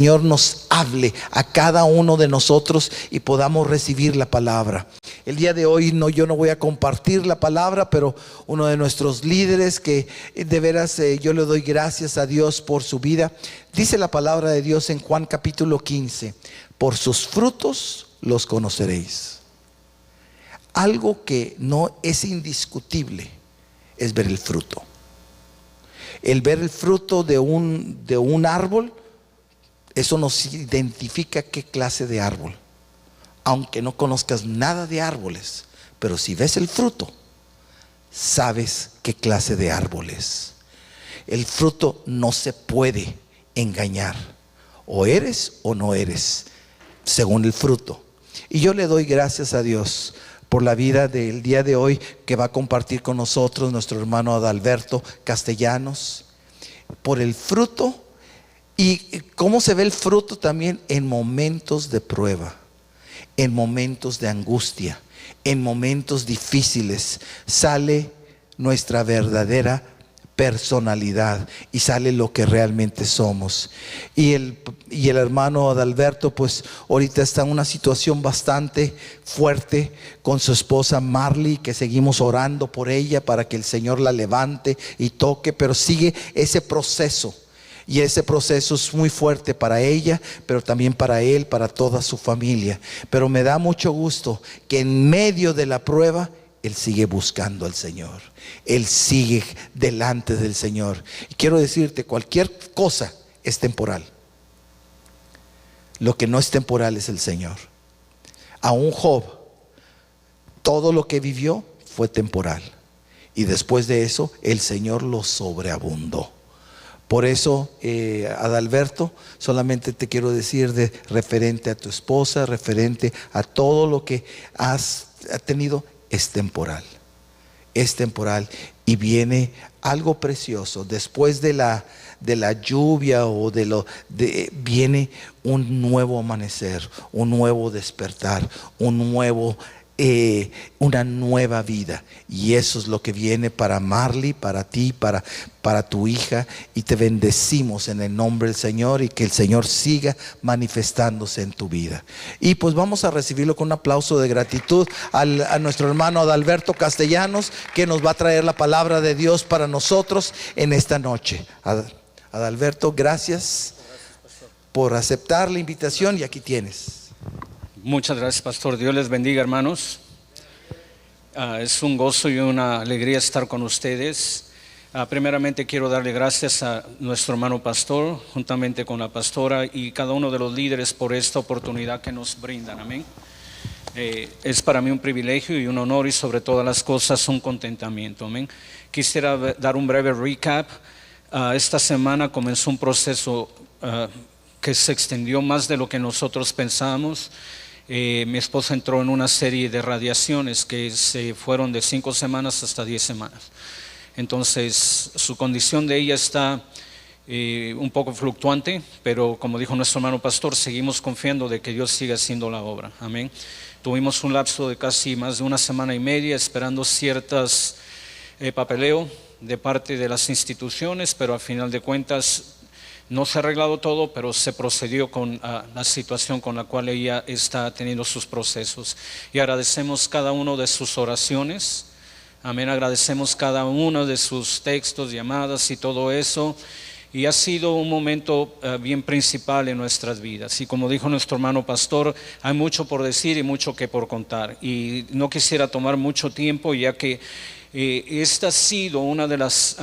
Señor nos hable a cada uno de nosotros y podamos recibir la palabra. El día de hoy yo no voy a compartir la palabra, pero uno de nuestros líderes que de veras yo le doy gracias a Dios por su vida. Dice la palabra de Dios en Juan capítulo 15: por sus frutos los conoceréis. Algo que no es indiscutible es ver el fruto. El ver el fruto de un árbol, eso nos identifica qué clase de árbol. Aunque no conozcas nada de árboles, pero si ves el fruto, sabes qué clase de árbol es. El fruto no se puede engañar. O eres o no eres, según el fruto. Y yo le doy gracias a Dios por la vida del día de hoy que va a compartir con nosotros nuestro hermano Adalberto Castellanos. Por el fruto. Y cómo se ve el fruto también en momentos de prueba, en momentos de angustia, en momentos difíciles. Sale nuestra verdadera personalidad y sale lo que realmente somos. Y el hermano Adalberto pues ahorita está en una situación bastante fuerte con su esposa Marley, que seguimos orando por ella para que el Señor la levante y toque, pero sigue ese proceso. Y ese proceso es muy fuerte para ella, pero también para él, para toda su familia. Pero me da mucho gusto que en medio de la prueba, él sigue buscando al Señor. Él sigue delante del Señor. Y quiero decirte, cualquier cosa es temporal. Lo que no es temporal es el Señor. Aún Job, todo lo que vivió fue temporal. Y después de eso, el Señor lo sobreabundó. Por eso, Adalberto, solamente te quiero decir referente a tu esposa, referente a todo lo que has tenido, es temporal. Es temporal y viene algo precioso. Después de la lluvia o viene un nuevo amanecer, un nuevo despertar, una nueva vida. Y eso es lo que viene para Marley, para ti, para tu hija. Y te bendecimos en el nombre del Señor, y que el Señor siga manifestándose en tu vida. Y pues vamos a recibirlo con un aplauso de gratitud a nuestro hermano Adalberto Castellanos, que nos va a traer la palabra de Dios para nosotros en esta noche. Adalberto, gracias por aceptar la invitación, y aquí tienes. Muchas gracias, pastor. Dios les bendiga, hermanos. Es un gozo y una alegría estar con ustedes. Primeramente quiero darle gracias a nuestro hermano pastor, juntamente con la pastora y cada uno de los líderes, por esta oportunidad que nos brindan. Amén. Es para mí un privilegio y un honor, y sobre todas las cosas un contentamiento. Amén. Quisiera dar un breve recap. Esta semana comenzó un proceso que se extendió más de lo que nosotros pensamos. Mi esposa entró en una serie de radiaciones que se fueron de 5 semanas hasta 10 semanas. Entonces su condición de ella está un poco fluctuante, pero como dijo nuestro hermano pastor, seguimos confiando de que Dios siga haciendo la obra. Amén. Tuvimos un lapso de casi más de 1 semana y media esperando ciertas papeleo de parte de las instituciones, pero a final de cuentas no se ha arreglado todo, pero se procedió con la situación con la cual ella está teniendo sus procesos. Y agradecemos cada uno de sus oraciones. Amén. Agradecemos cada uno de sus textos, llamadas y todo eso. Y ha sido un momento bien principal en nuestras vidas. Y como dijo nuestro hermano pastor, hay mucho por decir y mucho que por contar. Y no quisiera tomar mucho tiempo, ya que esta ha sido una de las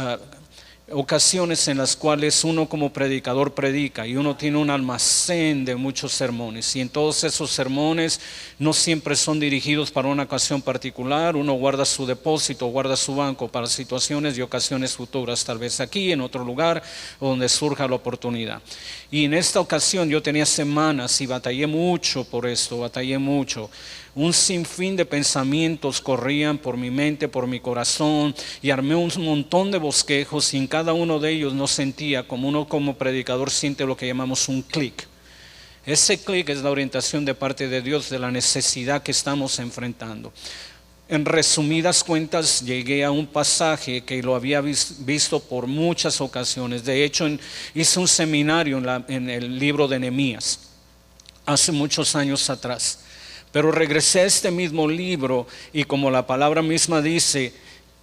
ocasiones en las cuales uno como predicador predica, y uno tiene un almacén de muchos sermones, y en todos esos sermones no siempre son dirigidos para una ocasión particular. Uno guarda su depósito, guarda su banco para situaciones y ocasiones futuras, tal vez aquí, en otro lugar, o donde surja la oportunidad. Y en esta ocasión yo tenía semanas y batallé mucho por esto, batallé mucho. Un sinfín de pensamientos corrían por mi mente, por mi corazón, y armé un montón de bosquejos, y en cada uno de ellos no sentía, como uno como predicador siente lo que llamamos un clic. Ese clic es la orientación de parte de Dios de la necesidad que estamos enfrentando. En resumidas cuentas, llegué a un pasaje que lo había visto por muchas ocasiones. De hecho, hice un seminario en el libro de Nehemías hace muchos años atrás. Pero regresé a este mismo libro y como la palabra misma dice,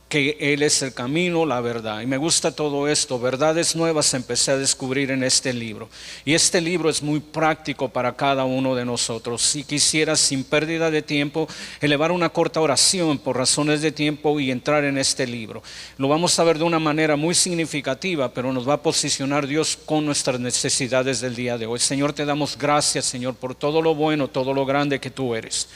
que Él es el camino, la verdad. Y me gusta todo esto, verdades nuevas empecé a descubrir en este libro. Y este libro es muy práctico para cada uno de nosotros. Si quisiera, sin pérdida de tiempo, elevar una corta oración por razones de tiempo y entrar en este libro. Lo vamos a ver de una manera muy significativa, pero nos va a posicionar Dios con nuestras necesidades del día de hoy. Señor, te damos gracias, Señor, por todo lo bueno, todo lo grande que tú eres.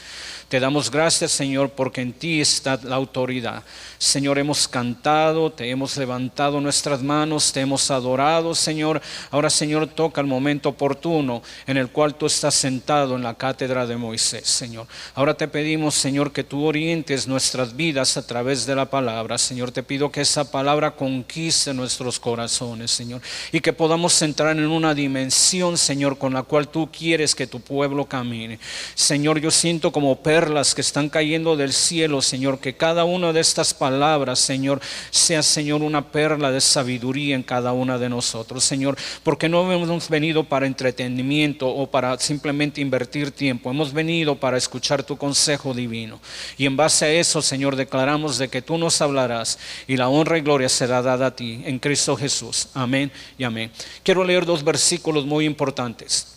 Te damos gracias, Señor, porque en ti está la autoridad. Señor, hemos cantado, te hemos levantado nuestras manos, te hemos adorado, Señor. Ahora, Señor, toca el momento oportuno en el cual tú estás sentado en la cátedra de Moisés, Señor. Ahora te pedimos, Señor, que tú orientes nuestras vidas a través de la palabra. Señor, te pido que esa palabra conquiste nuestros corazones, Señor, y que podamos entrar en una dimensión, Señor, con la cual tú quieres que tu pueblo camine. Señor, yo siento como perlas que están cayendo del cielo, Señor, que cada una de estas palabras, Señor, sea, Señor, una perla de sabiduría en cada una de nosotros, Señor, porque no hemos venido para entretenimiento o para simplemente invertir tiempo, hemos venido para escuchar tu consejo divino, y en base a eso, Señor, declaramos de que tú nos hablarás y la honra y gloria será dada a ti en Cristo Jesús, amén y amén. Quiero leer 2 versículos muy importantes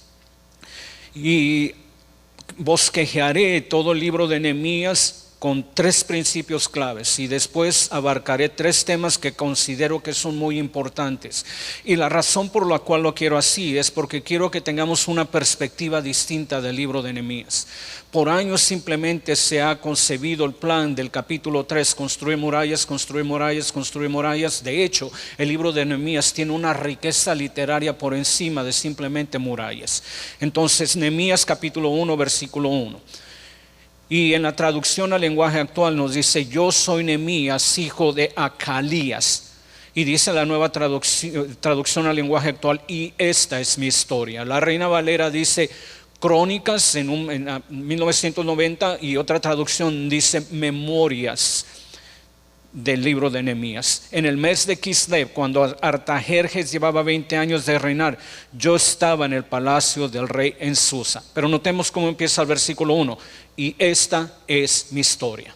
y bosquejaré todo el libro de Nehemías con 3 principios claves y después abarcaré 3 temas que considero que son muy importantes. Y la razón por la cual lo quiero así es porque quiero que tengamos una perspectiva distinta del libro de Nehemías. Por años simplemente se ha concebido el plan del capítulo 3, construir murallas, construir murallas, construir murallas. De hecho, el libro de Nehemías tiene una riqueza literaria por encima de simplemente murallas. Entonces, Nehemías capítulo 1, versículo 1. Y en la traducción al lenguaje actual nos dice: yo soy Nehemías, hijo de Acalías. Y dice la nueva traducción al lenguaje actual: y esta es mi historia. La Reina Valera dice Crónicas en 1990, y otra traducción dice Memorias del libro de Nehemías. En el mes de Kislev, cuando Artajerjes llevaba 20 años de reinar, yo estaba en el palacio del rey en Susa. Pero notemos cómo empieza el versículo 1: y esta es mi historia.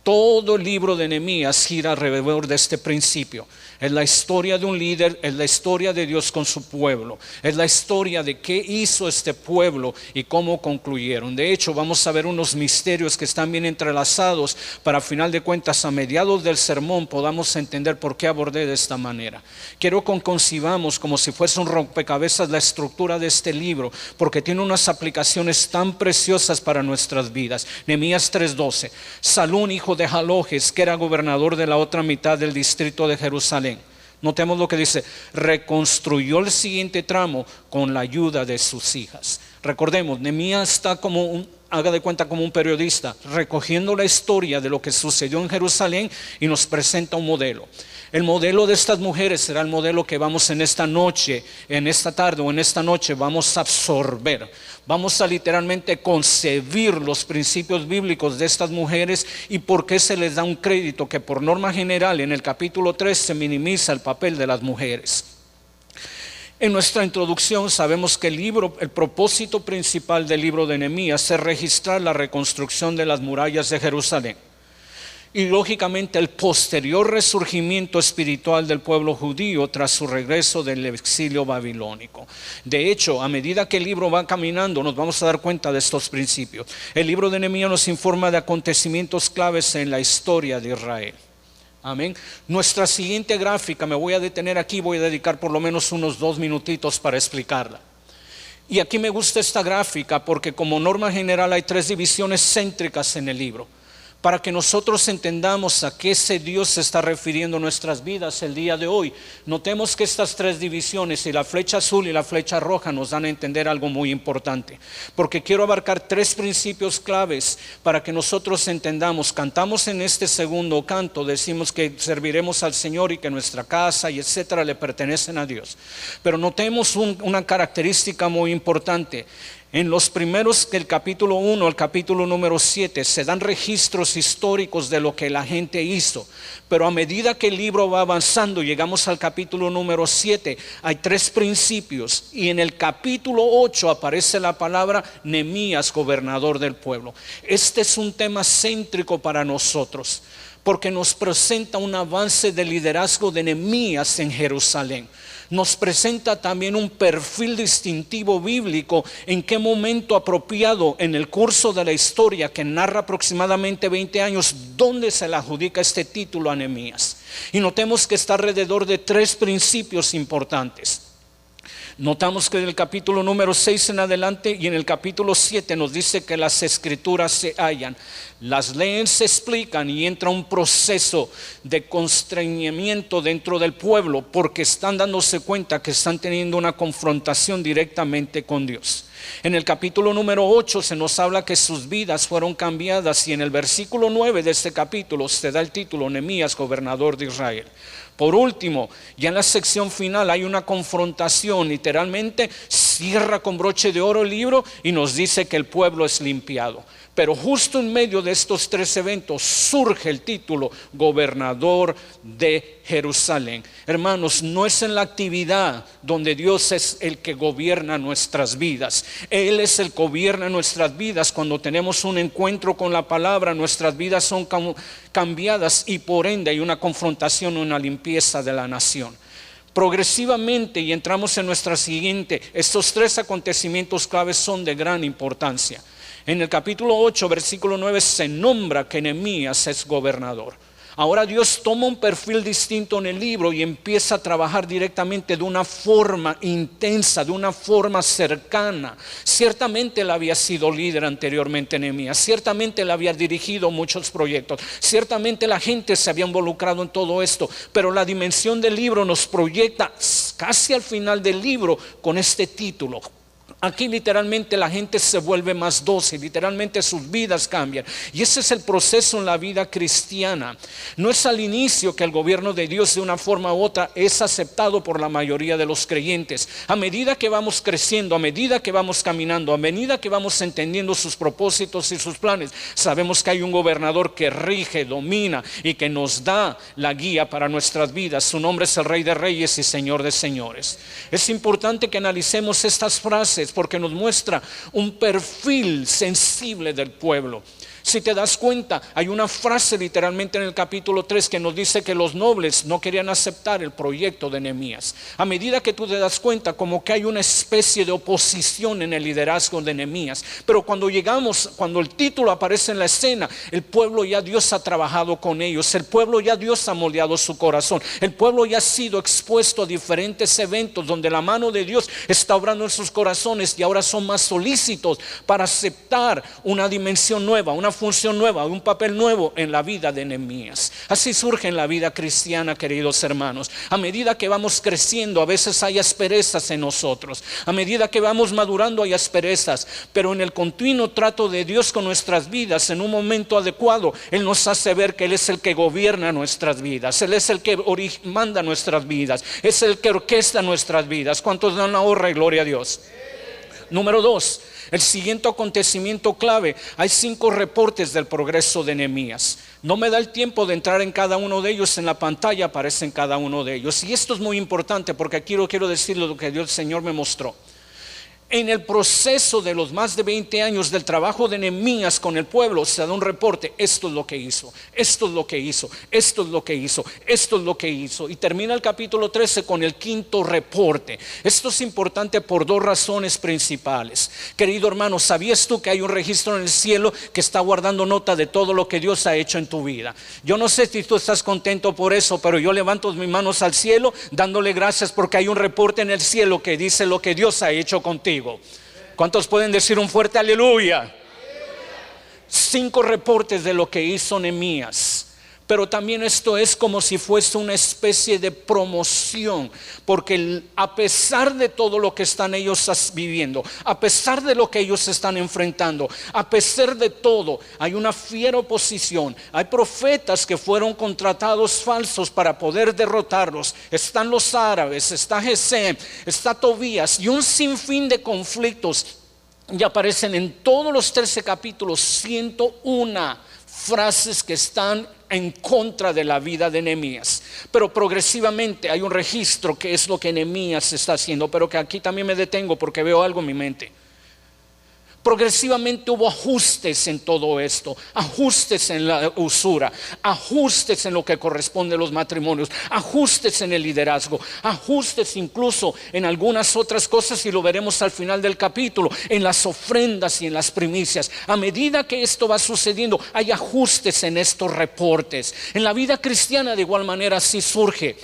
Todo el libro de Nehemías gira alrededor de este principio. Es la historia de un líder, es la historia de Dios con su pueblo, es la historia de qué hizo este pueblo y cómo concluyeron. De hecho, vamos a ver unos misterios que están bien entrelazados para, a final de cuentas, a mediados del sermón podamos entender por qué abordé de esta manera. Quiero que concibamos como si fuese un rompecabezas la estructura de este libro, porque tiene unas aplicaciones tan preciosas para nuestras vidas. Nehemías 3:12. Salún, hijo de Jalojes, que era gobernador de la otra mitad del distrito de Jerusalén. Notemos lo que dice: reconstruyó el siguiente tramo con la ayuda de sus hijas. Recordemos, Nehemías está haga de cuenta como un periodista, recogiendo la historia de lo que sucedió en Jerusalén y nos presenta un modelo. El modelo de estas mujeres será el modelo que vamos en esta noche, en esta tarde o en esta noche vamos a absorber. Vamos a literalmente concebir los principios bíblicos de estas mujeres y por qué se les da un crédito que por norma general en el capítulo 3 se minimiza el papel de las mujeres. En nuestra introducción sabemos que el propósito principal del libro de Nehemías es registrar la reconstrucción de las murallas de Jerusalén y lógicamente el posterior resurgimiento espiritual del pueblo judío tras su regreso del exilio babilónico. De hecho, a medida que el libro va caminando nos vamos a dar cuenta de estos principios. El libro de Nehemías nos informa de acontecimientos claves en la historia de Israel. Amén. Nuestra siguiente gráfica, me voy a detener aquí, voy a dedicar por lo menos unos 2 minutitos para explicarla. Y aquí me gusta esta gráfica porque como norma general hay 3 divisiones céntricas en el libro, para que nosotros entendamos a qué ese Dios se está refiriendo en nuestras vidas el día de hoy. Notemos que estas 3 divisiones, y la flecha azul y la flecha roja, nos dan a entender algo muy importante, porque quiero abarcar 3 principios claves para que nosotros entendamos. Cantamos en este segundo canto, decimos que serviremos al Señor y que nuestra casa y etcétera le pertenecen a Dios, pero notemos una característica muy importante. En los primeros del capítulo 1 al capítulo número 7 se dan registros históricos de lo que la gente hizo. Pero a medida que el libro va avanzando, llegamos al capítulo número 7, hay 3 principios. Y en el capítulo 8 aparece la palabra Nehemías, gobernador del pueblo. Este es un tema céntrico para nosotros, porque nos presenta un avance de liderazgo de Nehemías en Jerusalén. Nos presenta también un perfil distintivo bíblico, en qué momento apropiado en el curso de la historia, que narra aproximadamente 20 años, donde se le adjudica este título a Nehemías. Y notemos que está alrededor de 3 principios importantes. Notamos que en el capítulo número 6 en adelante y en el capítulo 7 nos dice que las escrituras se hallan, las leen, se explican y entra un proceso de constreñimiento dentro del pueblo, porque están dándose cuenta que están teniendo una confrontación directamente con Dios. En el capítulo número 8 se nos habla que sus vidas fueron cambiadas, y en el versículo 9 de este capítulo se da el título Nehemías, gobernador de Israel. Por último, ya en la sección final hay una confrontación, literalmente cierra con broche de oro el libro y nos dice que el pueblo es limpiado. Pero justo en medio de estos 3 eventos surge el título gobernador de Jerusalén. Hermanos, no es en la actividad donde Dios es el que gobierna nuestras vidas. Él es el que gobierna nuestras vidas. Cuando tenemos un encuentro con la palabra, nuestras vidas son cambiadas, y por ende hay una confrontación, una limpieza de la nación. Progresivamente, y entramos en nuestra siguiente, estos 3 acontecimientos claves son de gran importancia. En el capítulo 8, versículo 9, se nombra que Nehemías es gobernador. Ahora Dios toma un perfil distinto en el libro y empieza a trabajar directamente de una forma intensa, de una forma cercana. Ciertamente él había sido líder anteriormente, Nehemías. Ciertamente él había dirigido muchos proyectos. Ciertamente la gente se había involucrado en todo esto. Pero la dimensión del libro nos proyecta casi al final del libro con este título. Aquí literalmente la gente se vuelve más dócil, literalmente sus vidas cambian. Y ese es el proceso en la vida cristiana. No es al inicio que el gobierno de Dios de una forma u otra es aceptado por la mayoría de los creyentes. A medida que vamos creciendo, a medida que vamos caminando, a medida que vamos entendiendo sus propósitos y sus planes, sabemos que hay un gobernador que rige, domina y que nos da la guía para nuestras vidas. Su nombre es el Rey de Reyes y Señor de Señores. Es importante que analicemos estas frases, porque nos muestra un perfil sensible del pueblo. Si te das cuenta, hay una frase literalmente en el capítulo 3 que nos dice que los nobles no querían aceptar el proyecto de Nehemías. A medida que tú te das cuenta, como que hay una especie de oposición en el liderazgo de Nehemías. Pero cuando el título aparece en la escena, el pueblo ya Dios ha trabajado con ellos. El pueblo ya Dios ha moldeado su corazón. El pueblo ya ha sido expuesto a diferentes eventos donde la mano de Dios está obrando en sus corazones, y ahora son más solícitos para aceptar una dimensión nueva, una función nueva, un papel nuevo en la vida de Nehemías. Así surge en la vida cristiana, queridos hermanos. A medida que vamos creciendo, a veces hay asperezas en nosotros. A medida que vamos madurando hay asperezas, pero en el continuo trato de Dios con nuestras vidas, en un momento adecuado, Él nos hace ver que Él es el que gobierna nuestras vidas. Él es el que manda nuestras vidas. Es el que orquesta nuestras vidas. ¿Cuántos dan la honra y gloria a Dios? Número 2, el siguiente acontecimiento clave. Hay 5 reportes del progreso de Nehemías. No me da el tiempo de entrar en cada uno de ellos. En la pantalla aparecen cada uno de ellos. Y esto es muy importante, porque aquí quiero decirles lo que Dios, el Señor, me mostró. En el proceso de los más de 20 años del trabajo de Nehemías con el pueblo, se da un reporte: esto es lo que hizo, esto es lo que hizo, esto es lo que hizo, esto es lo que hizo. Y termina el capítulo 13 con el 5.º reporte. Esto es importante por 2 razones principales. Querido hermano, ¿sabías tú que hay un registro en el cielo que está guardando nota de todo lo que Dios ha hecho en tu vida? Yo no sé si tú estás contento por eso, pero yo levanto mis manos al cielo dándole gracias, porque hay un reporte en el cielo que dice lo que Dios ha hecho contigo. ¿Cuántos pueden decir un fuerte aleluya? 5 reportes de lo que hizo Nehemías. Pero también esto es como si fuese una especie de promoción, porque a pesar de todo lo que están ellos viviendo, a pesar de lo que ellos están enfrentando, a pesar de todo, hay una fiera oposición. Hay profetas que fueron contratados falsos para poder derrotarlos. Están los árabes, está Gesem, está Tobías, y un sinfín de conflictos Y aparecen en todos los 13 capítulos 101 frases que están en contra de la vida de Nehemías. Pero progresivamente hay un registro que es lo que Nehemías está haciendo, pero que aquí también me detengo porque veo algo en mi mente. Progresivamente hubo ajustes en todo esto, ajustes en la usura, ajustes en lo que corresponde a los matrimonios, ajustes en el liderazgo, ajustes incluso en algunas otras cosas, y lo veremos al final del capítulo, en las ofrendas y en las primicias. A medida que esto va sucediendo, hay ajustes en estos reportes. En la vida cristiana de igual manera así surge.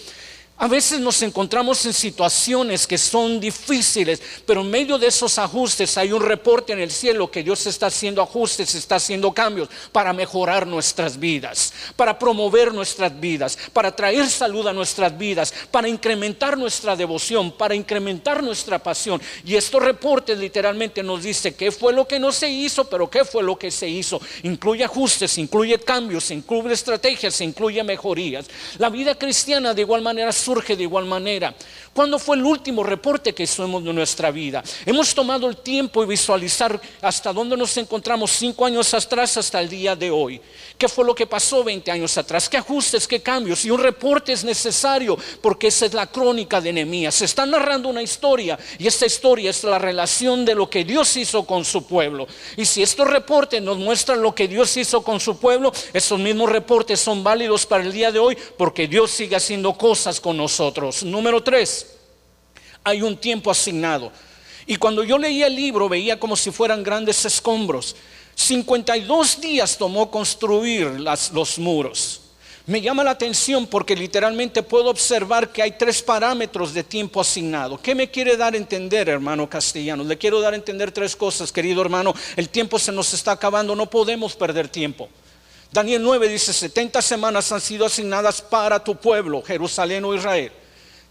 A veces nos encontramos en situaciones que son difíciles, pero en medio de esos ajustes hay un reporte en el cielo que Dios está haciendo ajustes, está haciendo cambios para mejorar nuestras vidas, para promover nuestras vidas, para traer salud a nuestras vidas, para incrementar nuestra devoción, para incrementar nuestra pasión. Y estos reportes literalmente nos dice qué fue lo que no se hizo, pero qué fue lo que se hizo. Incluye ajustes, incluye cambios, incluye estrategias, incluye mejorías. La vida cristiana de igual manera surge de igual manera. ¿Cuándo fue el último reporte que hicimos de nuestra vida? Hemos tomado el tiempo de visualizar hasta dónde nos encontramos 5 años atrás hasta el día de hoy. ¿Qué fue lo que pasó 20 años atrás? ¿Qué ajustes, qué cambios? Y un reporte es necesario porque esa es la crónica de Nehemías. Se está narrando una historia y esta historia es la relación de lo que Dios hizo con su pueblo. Y si estos reportes nos muestran lo que Dios hizo con su pueblo, esos mismos reportes son válidos para el día de hoy porque Dios sigue haciendo cosas con nosotros. Número 3. Hay un tiempo asignado. Y cuando yo leía el libro veía como si fueran grandes escombros. 52 días tomó construir los muros. Me llama la atención porque literalmente puedo observar que hay 3 parámetros de tiempo asignado. ¿Qué me quiere dar a entender, hermano castellano? Le quiero dar a entender 3 cosas, querido hermano. El tiempo se nos está acabando, no podemos perder tiempo. Daniel 9 dice: 70 semanas han sido asignadas para tu pueblo, Jerusalén o Israel.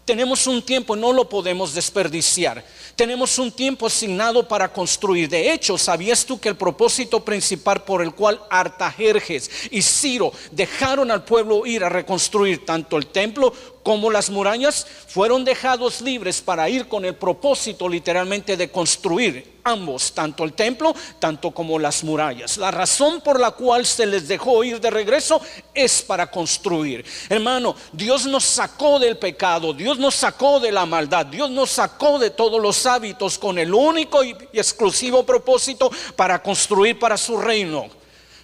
Tenemos un tiempo, no lo podemos desperdiciar. Tenemos un tiempo asignado para construir. De hecho, ¿sabías tú que el propósito principal por el cual Artajerjes y Ciro dejaron al pueblo ir a reconstruir tanto el templo como las murallas, fueron dejados libres para ir con el propósito literalmente de construir ambos, tanto el templo, tanto como las murallas? La razón por la cual se les dejó ir de regreso es para construir. Hermano, Dios nos sacó del pecado, Dios nos sacó de la maldad, Dios nos sacó de todos los hábitos con el único y exclusivo propósito para construir para su reino,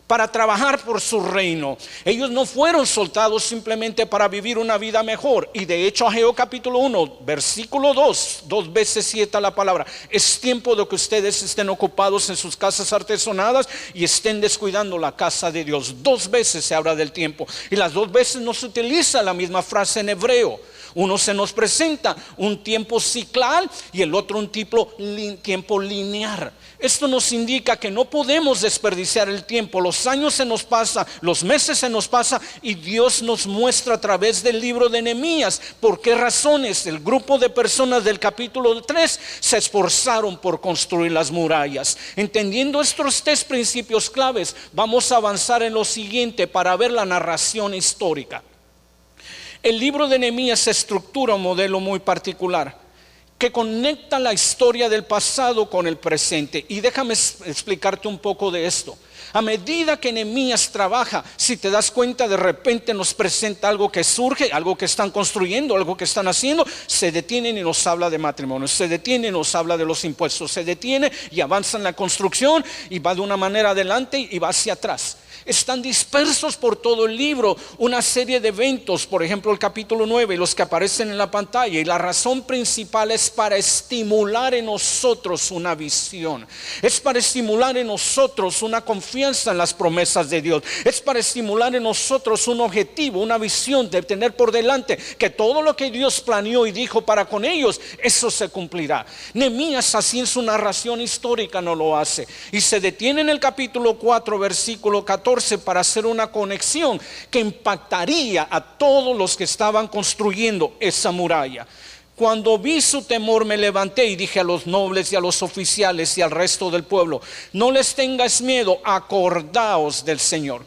para trabajar por su reino. Ellos no fueron soltados simplemente para vivir una vida mejor. Y de hecho, Ageo capítulo 1 versículo 2 veces cita la palabra: es tiempo de que ustedes estén ocupados en sus casas artesonadas y estén descuidando la casa de Dios. 2 veces se habla del tiempo, y las 2 veces no se utiliza la misma frase en hebreo. Uno se nos presenta un tiempo ciclal y el otro un tiempo lineal. Esto nos indica que no podemos desperdiciar el tiempo. Los años se nos pasan, los meses se nos pasan, y Dios nos muestra a través del libro de Nehemías por qué razones el grupo de personas del capítulo 3 se esforzaron por construir las murallas. Entendiendo estos 3 principios claves, vamos a avanzar en lo siguiente para ver la narración histórica. El libro de Nehemías estructura un modelo muy particular que conecta la historia del pasado con el presente. Y déjame explicarte un poco de esto. A medida que Nehemías trabaja, si te das cuenta, de repente nos presenta algo que surge, algo que están construyendo, algo que están haciendo. Se detienen y nos habla de matrimonio, se detiene y nos habla de los impuestos, se detiene y avanza en la construcción y va de una manera adelante y va hacia atrás. Están dispersos por todo el libro una serie de eventos, por ejemplo el capítulo 9, los que aparecen en la pantalla. Y la razón principal es para estimular en nosotros una visión, es para estimular en nosotros una confianza en las promesas de Dios, es para estimular en nosotros un objetivo, una visión de tener por delante que todo lo que Dios planeó y dijo para con ellos, eso se cumplirá. Nehemías así en su narración histórica no lo hace, y se detiene en el capítulo 4 versículo 14 para hacer una conexión que impactaría a todos los que estaban construyendo esa muralla. Cuando vi su temor, me levanté y dije a los nobles y a los oficiales y al resto del pueblo: no les tengáis miedo, acordaos del Señor,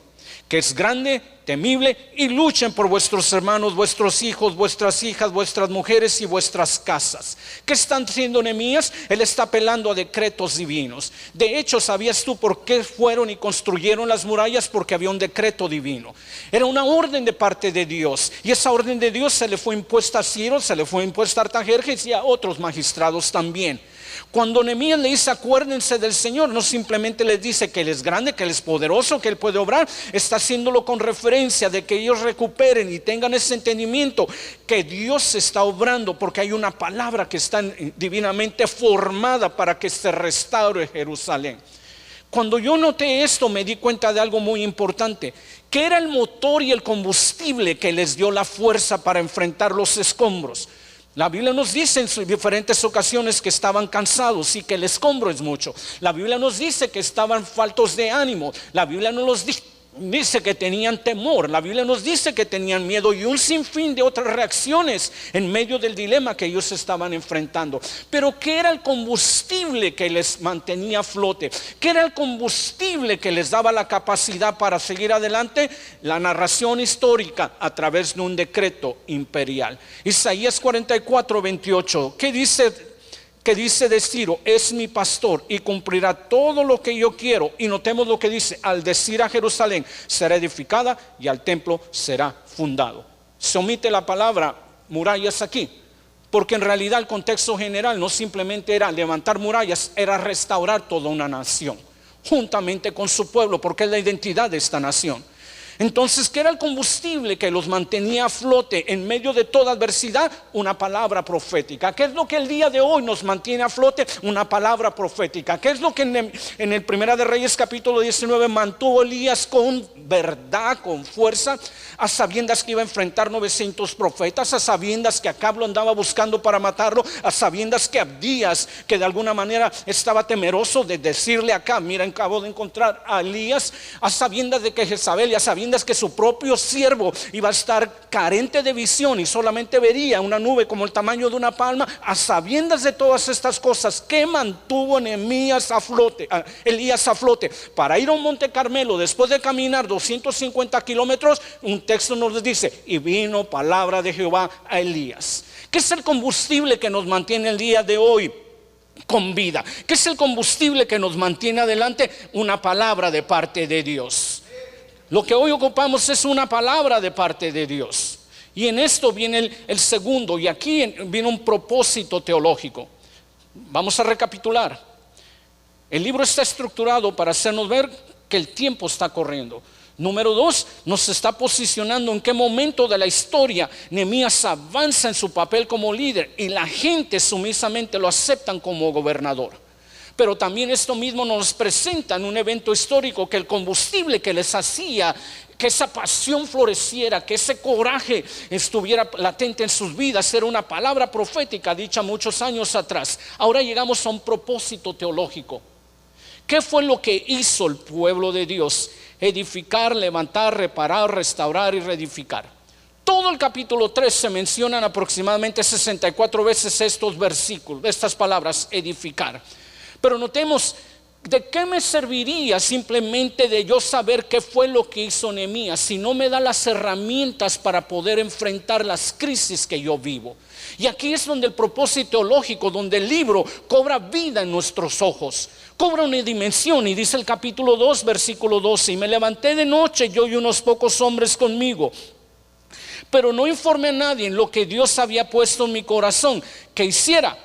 que es grande temible, y luchen por vuestros hermanos, vuestros hijos, vuestras hijas, vuestras mujeres y vuestras casas. ¿Qué está haciendo Nehemías? Él está apelando a decretos divinos. De hecho, ¿sabías tú por qué fueron y construyeron las murallas? Porque había un decreto divino. Era una orden de parte de Dios, y esa orden de Dios se le fue impuesta a Ciro, se le fue impuesta a Artajerjes y a otros magistrados también. Cuando Nehemías le dice acuérdense del Señor, no simplemente les dice que Él es grande, que Él es poderoso, que Él puede obrar. Está haciéndolo con referencia de que ellos recuperen y tengan ese entendimiento que Dios está obrando, porque hay una palabra que está divinamente formada para que se restaure Jerusalén. Cuando yo noté esto, me di cuenta de algo muy importante, que era el motor y el combustible que les dio la fuerza para enfrentar los escombros. La Biblia nos dice en diferentes ocasiones que estaban cansados y que el escombro es mucho. La Biblia nos dice que estaban faltos de ánimo. La Biblia nos dice que tenían temor. La Biblia nos dice que tenían miedo y un sinfín de otras reacciones en medio del dilema que ellos estaban enfrentando. Pero ¿qué era el combustible que les mantenía a flote? ¿Qué era el combustible que les daba la capacidad para seguir adelante? La narración histórica a través de un decreto imperial. Isaías 44:28. ¿Qué dice? Que dice de Ciro: es mi pastor y cumplirá todo lo que yo quiero. Y notemos lo que dice: al decir a Jerusalén será edificada y al templo será fundado. Se omite la palabra murallas aquí, porque en realidad el contexto general no simplemente era levantar murallas, era restaurar toda una nación juntamente con su pueblo, porque es la identidad de esta nación. Entonces, ¿qué era el combustible que los mantenía a flote en medio de toda adversidad? Una palabra profética. ¿Qué es lo que el día de hoy nos mantiene a flote? Una palabra profética. ¿Qué es lo que en el Primera de Reyes capítulo 19 mantuvo Elías con verdad, con fuerza, a sabiendas que iba a enfrentar 900 profetas, a sabiendas que Acab lo andaba buscando para matarlo, a sabiendas que Abdías, que de alguna manera estaba temeroso de decirle a Acab: mira, acabo de encontrar a Elías, a sabiendas de que Jezabel, y a sabiendas que su propio siervo iba a estar carente de visión y solamente vería una nube como el tamaño de una palma. A sabiendas de todas estas cosas, ¿qué mantuvo Elías a flote? Para ir a un Monte Carmelo, después de caminar 250 kilómetros, un texto nos dice: y vino palabra de Jehová a Elías. ¿Qué es el combustible que nos mantiene el día de hoy con vida? ¿Qué es el combustible que nos mantiene adelante? Una palabra de parte de Dios. Lo que hoy ocupamos es una palabra de parte de Dios. Y en esto viene el segundo, y aquí viene un propósito teológico. Vamos a recapitular. El libro está estructurado para hacernos ver que el tiempo está corriendo. Número 2, nos está posicionando en qué momento de la historia Nehemías avanza en su papel como líder y la gente sumisamente lo aceptan como gobernador. Pero también esto mismo nos presenta en un evento histórico que el combustible que les hacía que esa pasión floreciera, que ese coraje estuviera latente en sus vidas, era una palabra profética dicha muchos años atrás. Ahora llegamos a un propósito teológico. ¿Qué fue lo que hizo el pueblo de Dios? Edificar, levantar, reparar, restaurar y reedificar. Todo el capítulo 3 se mencionan aproximadamente 64 veces estos versículos, estas palabras: edificar. Pero notemos, ¿de qué me serviría simplemente de yo saber qué fue lo que hizo Nehemías si no me da las herramientas para poder enfrentar las crisis que yo vivo? Y aquí es donde el propósito teológico, donde el libro cobra vida en nuestros ojos, cobra una dimensión. Y dice el capítulo 2, versículo 12: y me levanté de noche, yo y unos pocos hombres conmigo, pero no informé a nadie en lo que Dios había puesto en mi corazón que hiciera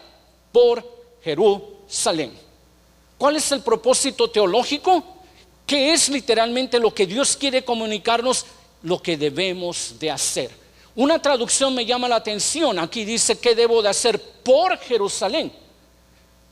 por Jerusalén. ¿Cuál es el propósito teológico? Que es literalmente lo que Dios quiere comunicarnos, lo que debemos de hacer. Una traducción me llama la atención. Aquí dice: ¿qué debo de hacer por Jerusalén?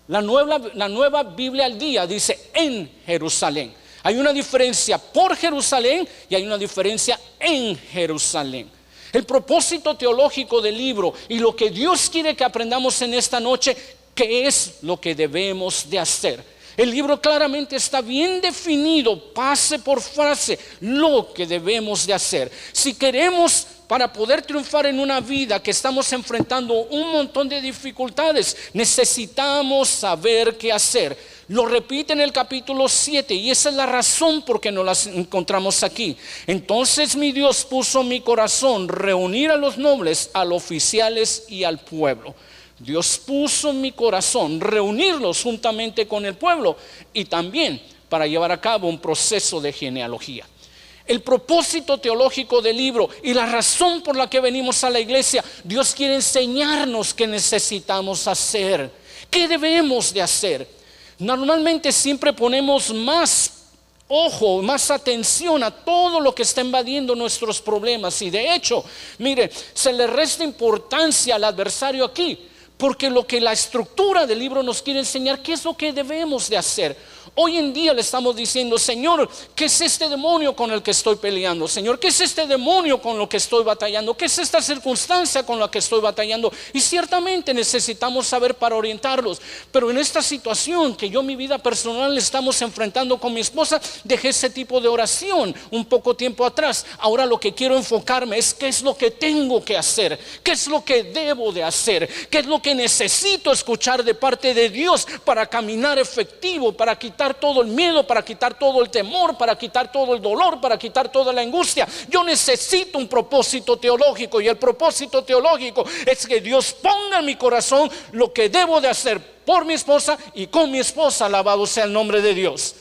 La nueva Biblia al día dice: en Jerusalén. Hay una diferencia por Jerusalén y hay una diferencia en Jerusalén. El propósito teológico del libro y lo que Dios quiere que aprendamos en esta noche, ¿qué es lo que debemos de hacer? El libro claramente está bien definido, pase por frase, lo que debemos de hacer. Si queremos, para poder triunfar en una vida que estamos enfrentando un montón de dificultades, necesitamos saber qué hacer. Lo repite en el capítulo 7 y esa es la razón por que nos las encontramos aquí. Entonces mi Dios puso en mi corazón reunir a los nobles, a los oficiales y al pueblo. Dios puso en mi corazón reunirlos juntamente con el pueblo y también para llevar a cabo un proceso de genealogía. El propósito teológico del libro y la razón por la que venimos a la iglesia, Dios quiere enseñarnos qué necesitamos hacer, qué debemos de hacer. Normalmente siempre ponemos más ojo, más atención a todo lo que está invadiendo nuestros problemas y de hecho, mire, se le resta importancia al adversario aquí, porque lo que la estructura del libro nos quiere enseñar, ¿qué es lo que debemos de hacer? Hoy en día le estamos diciendo, Señor, ¿qué es este demonio con el que estoy peleando? Señor, ¿qué es este demonio con lo que estoy batallando? ¿Qué es esta circunstancia con la que estoy batallando? Y ciertamente necesitamos saber para orientarlos. Pero en esta situación que yo en mi vida personal estamos enfrentando con mi esposa, dejé ese tipo de oración un poco tiempo atrás. Ahora lo que quiero enfocarme es qué es lo que tengo que hacer, qué es lo que debo de hacer, qué es lo que necesito escuchar de parte de Dios para caminar efectivo, para quitar todo el miedo, para quitar todo el temor, para quitar todo el dolor, para quitar toda la angustia. Yo necesito un propósito teológico y el propósito teológico es que Dios ponga en mi corazón lo que debo de hacer por mi esposa y con mi esposa, alabado sea el nombre de Dios.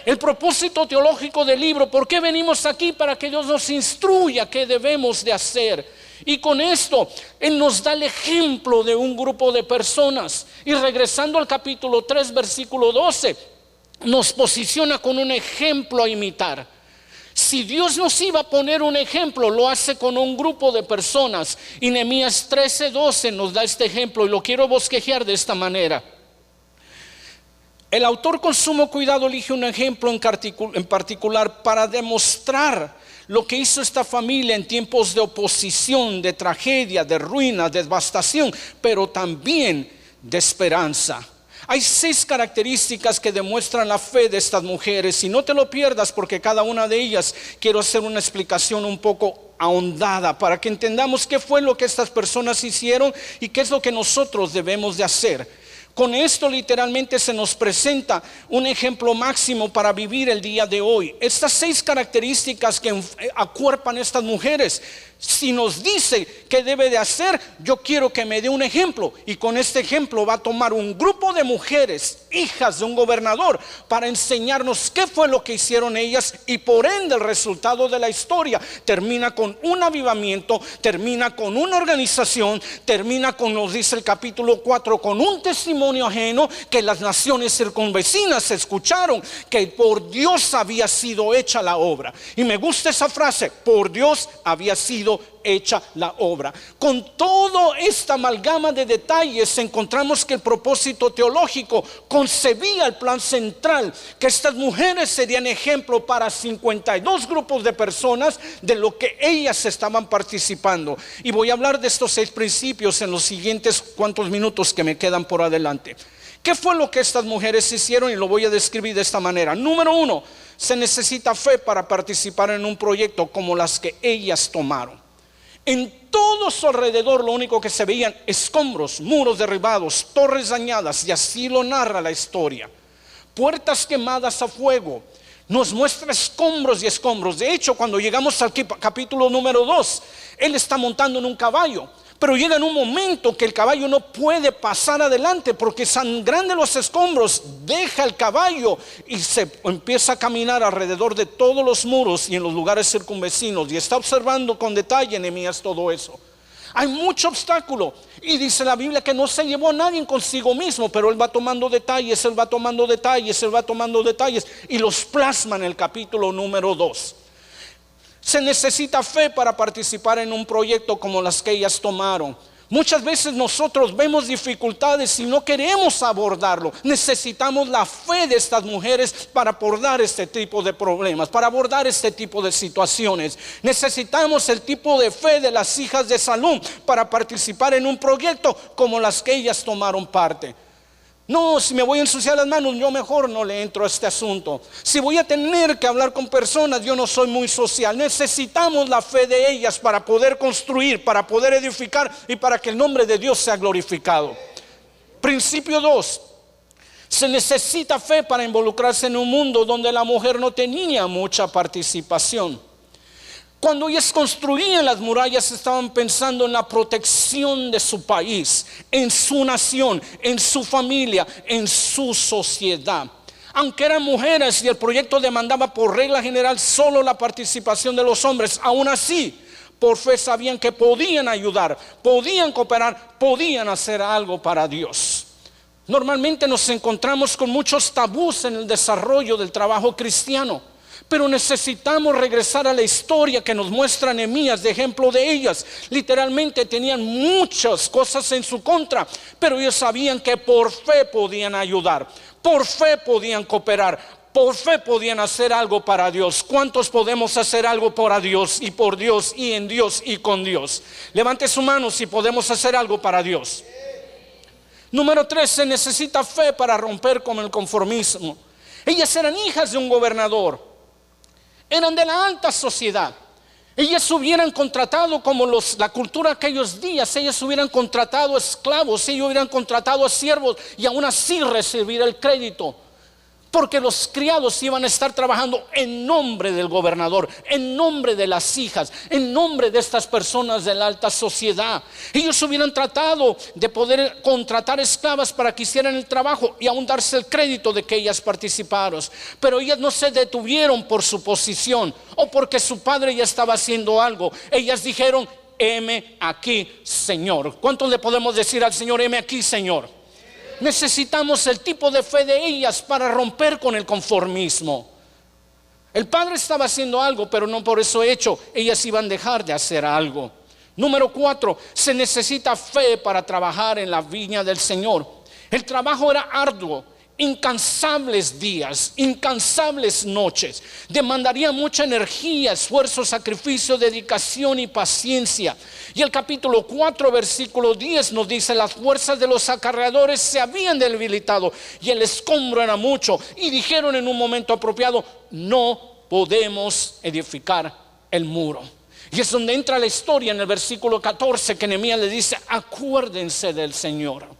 El propósito teológico del libro, ¿por qué venimos aquí? Para que Dios nos instruya qué debemos de hacer. Y con esto Él nos da el ejemplo de un grupo de personas. Y regresando al capítulo 3 versículo 12, nos posiciona con un ejemplo a imitar. Si Dios nos iba a poner un ejemplo, lo hace con un grupo de personas. Y Nehemías 13:12 nos da este ejemplo y lo quiero bosquejar de esta manera. El autor con sumo cuidado elige un ejemplo en particular para demostrar lo que hizo esta familia en tiempos de oposición, de tragedia, de ruina, de devastación, pero también de esperanza. Hay 6 características que demuestran la fe de estas mujeres y no te lo pierdas porque cada una de ellas quiero hacer una explicación un poco ahondada para que entendamos qué fue lo que estas personas hicieron y qué es lo que nosotros debemos de hacer. Con esto literalmente se nos presenta un ejemplo máximo para vivir el día de hoy. Estas 6 características que acuerpan estas mujeres, si nos dice qué debe de hacer, yo quiero que me dé un ejemplo. Y con este ejemplo va a tomar un grupo de mujeres, hijas de un gobernador, para enseñarnos qué fue lo que hicieron ellas. Y por ende el resultado de la historia termina con un avivamiento, termina con una organización, termina con, nos dice el capítulo 4, con un testimonio ajeno que las naciones circunvecinas escucharon que por Dios había sido hecha la obra. Y me gusta esa frase, por Dios había sido hecha la obra. Con toda esta amalgama de detalles encontramos que el propósito teológico concebía el plan central, que estas mujeres serían ejemplo para 52 grupos de personas de lo que ellas estaban participando. Y voy a hablar de estos 6 principios en los siguientes cuantos minutos que me quedan por adelante. ¿Qué fue lo que estas mujeres hicieron? Y lo voy a describir de esta manera. Número 1, se necesita fe para participar en un proyecto como las que ellas tomaron. En todo su alrededor lo único que se veían escombros, muros derribados, torres dañadas, y así lo narra la historia. Puertas quemadas a fuego. Nos muestra escombros y escombros. De hecho, cuando llegamos al capítulo número 2, él está montando en un caballo. Pero llega en un momento que el caballo no puede pasar adelante porque sangrando los escombros, deja el caballo y se empieza a caminar alrededor de todos los muros y en los lugares circunvecinos. Y está observando con detalle Nehemías todo eso. Hay mucho obstáculo y dice la Biblia que no se llevó a nadie consigo mismo, pero él va tomando detalles, él va tomando detalles, él va tomando detalles y los plasma en el capítulo número 2. Se necesita fe para participar en un proyecto como las que ellas tomaron. Muchas veces nosotros vemos dificultades y no queremos abordarlo. Necesitamos la fe de estas mujeres para abordar este tipo de problemas, para abordar este tipo de situaciones. Necesitamos el tipo de fe de las hijas de Salum para participar en un proyecto como las que ellas tomaron parte. No, si me voy a ensuciar las manos, yo mejor no le entro a este asunto. Si voy a tener que hablar con personas, yo no soy muy social. Necesitamos la fe de ellas para poder construir, para poder edificar y para que el nombre de Dios sea glorificado. Principio 2. Se necesita fe para involucrarse en un mundo donde la mujer no tenía mucha participación. Cuando ellas construían las murallas, estaban pensando en la protección de su país, en su nación, en su familia, en su sociedad. Aunque eran mujeres y el proyecto demandaba por regla general solo la participación de los hombres, aún así, por fe sabían que podían ayudar, podían cooperar, podían hacer algo para Dios. Normalmente nos encontramos con muchos tabús en el desarrollo del trabajo cristiano, pero necesitamos regresar a la historia que nos muestra Nehemías de ejemplo de ellas. Literalmente tenían muchas cosas en su contra, pero ellos sabían que por fe podían ayudar, por fe podían cooperar, por fe podían hacer algo para Dios. ¿Cuántos podemos hacer algo para Dios y por Dios y en Dios y con Dios? Levante su mano si podemos hacer algo para Dios. Número 3, se necesita fe para romper con el conformismo. Ellas eran hijas de un gobernador, eran de la alta sociedad. Ellas hubieran contratado, como la cultura de aquellos días, ellas hubieran contratado esclavos, ellos hubieran contratado a siervos y aún así recibir el crédito. Porque los criados iban a estar trabajando en nombre del gobernador, en nombre de las hijas, en nombre de estas personas de la alta sociedad. Ellos hubieran tratado de poder contratar esclavas para que hicieran el trabajo y aún darse el crédito de que ellas participaron. Pero ellas no se detuvieron por su posición o porque su padre ya estaba haciendo algo. Ellas dijeron: heme aquí, Señor. ¿Cuánto le podemos decir al Señor: heme aquí, Señor? Necesitamos el tipo de fe de ellas para romper con el conformismo. El padre estaba haciendo algo, pero no por eso hecho ellas iban a dejar de hacer algo. Número 4, se necesita fe para trabajar en la viña del Señor. El trabajo era arduo, incansables días, incansables noches. Demandaría mucha energía, esfuerzo, sacrificio, dedicación y paciencia. Y el capítulo 4 versículo 10 nos dice: las fuerzas de los acarreadores se habían debilitado y el escombro era mucho, y dijeron en un momento apropiado: no podemos edificar el muro. Y es donde entra la historia en el versículo 14, que Nehemías le dice: acuérdense del Señor.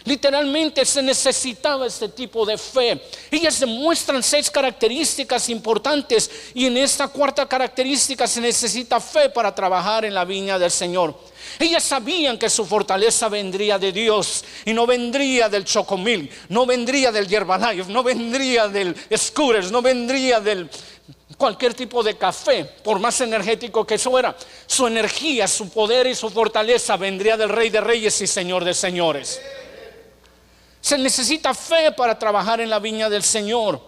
Literalmente se necesitaba este tipo de fe. Ellas demuestran 6 características importantes, y en esta cuarta característica se necesita fe para trabajar en la viña del Señor. Ellas sabían que su fortaleza vendría de Dios y no vendría del Chocomil, no vendría del Herbalife, no vendría del Scooters, no vendría del cualquier tipo de café, por más energético que eso era. Su energía, su poder y su fortaleza vendría del Rey de Reyes y Señor de Señores. Se necesita fe para trabajar en la viña del Señor.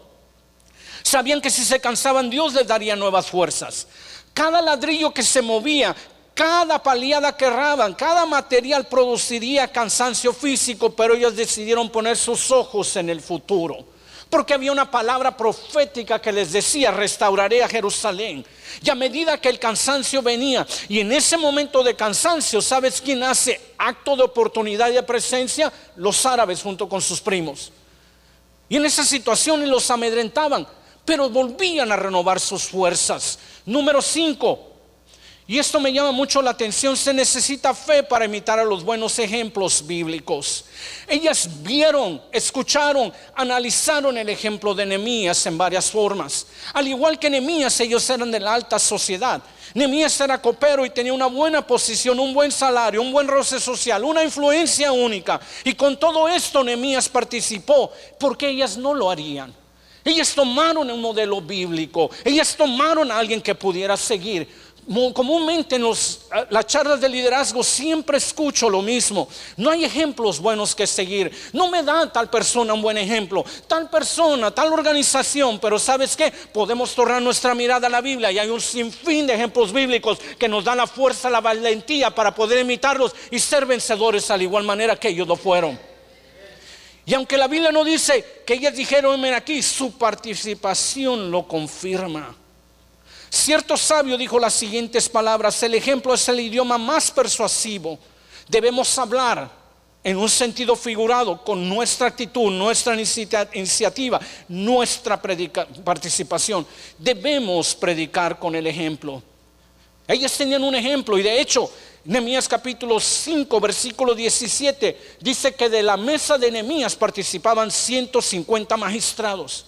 Sabían que si se cansaban, Dios les daría nuevas fuerzas. Cada ladrillo que se movía, cada paliada que erraban, cada material produciría cansancio físico, pero ellos decidieron poner sus ojos en el futuro. Porque había una palabra profética que les decía: restauraré a Jerusalén. Y a medida que el cansancio venía, y en ese momento de cansancio, ¿sabes quién hace acto de oportunidad y de presencia? Los árabes junto con sus primos. Y en esa situación los amedrentaban, pero volvían a renovar sus fuerzas. Número 5. Y esto me llama mucho la atención: se necesita fe para imitar a los buenos ejemplos bíblicos. Ellas vieron, escucharon, analizaron el ejemplo de Nehemías en varias formas. Al igual que Nehemías, ellos eran de la alta sociedad. Nehemías era copero y tenía una buena posición, un buen salario, un buen roce social, una influencia única. Y con todo esto Nehemías participó, porque ellas no lo harían. Ellas tomaron un modelo bíblico, ellas tomaron a alguien que pudiera seguir. Comúnmente en las charlas de liderazgo siempre escucho lo mismo: no hay ejemplos buenos que seguir, no me da tal persona un buen ejemplo, tal persona, tal organización. Pero ¿sabes qué? Podemos tornar nuestra mirada a la Biblia y hay un sinfín de ejemplos bíblicos que nos dan la fuerza, la valentía para poder imitarlos y ser vencedores al igual manera que ellos lo fueron. Y aunque la Biblia no dice que ellas dijeron ven aquí, su participación lo confirma. Cierto sabio dijo las siguientes palabras: el ejemplo es el idioma más persuasivo. Debemos hablar en un sentido figurado con nuestra actitud, nuestra iniciativa, nuestra participación. Debemos predicar con el ejemplo. Ellas tenían un ejemplo, y de hecho Nehemías capítulo 5 versículo 17 dice que de la mesa de Nehemías participaban 150 magistrados.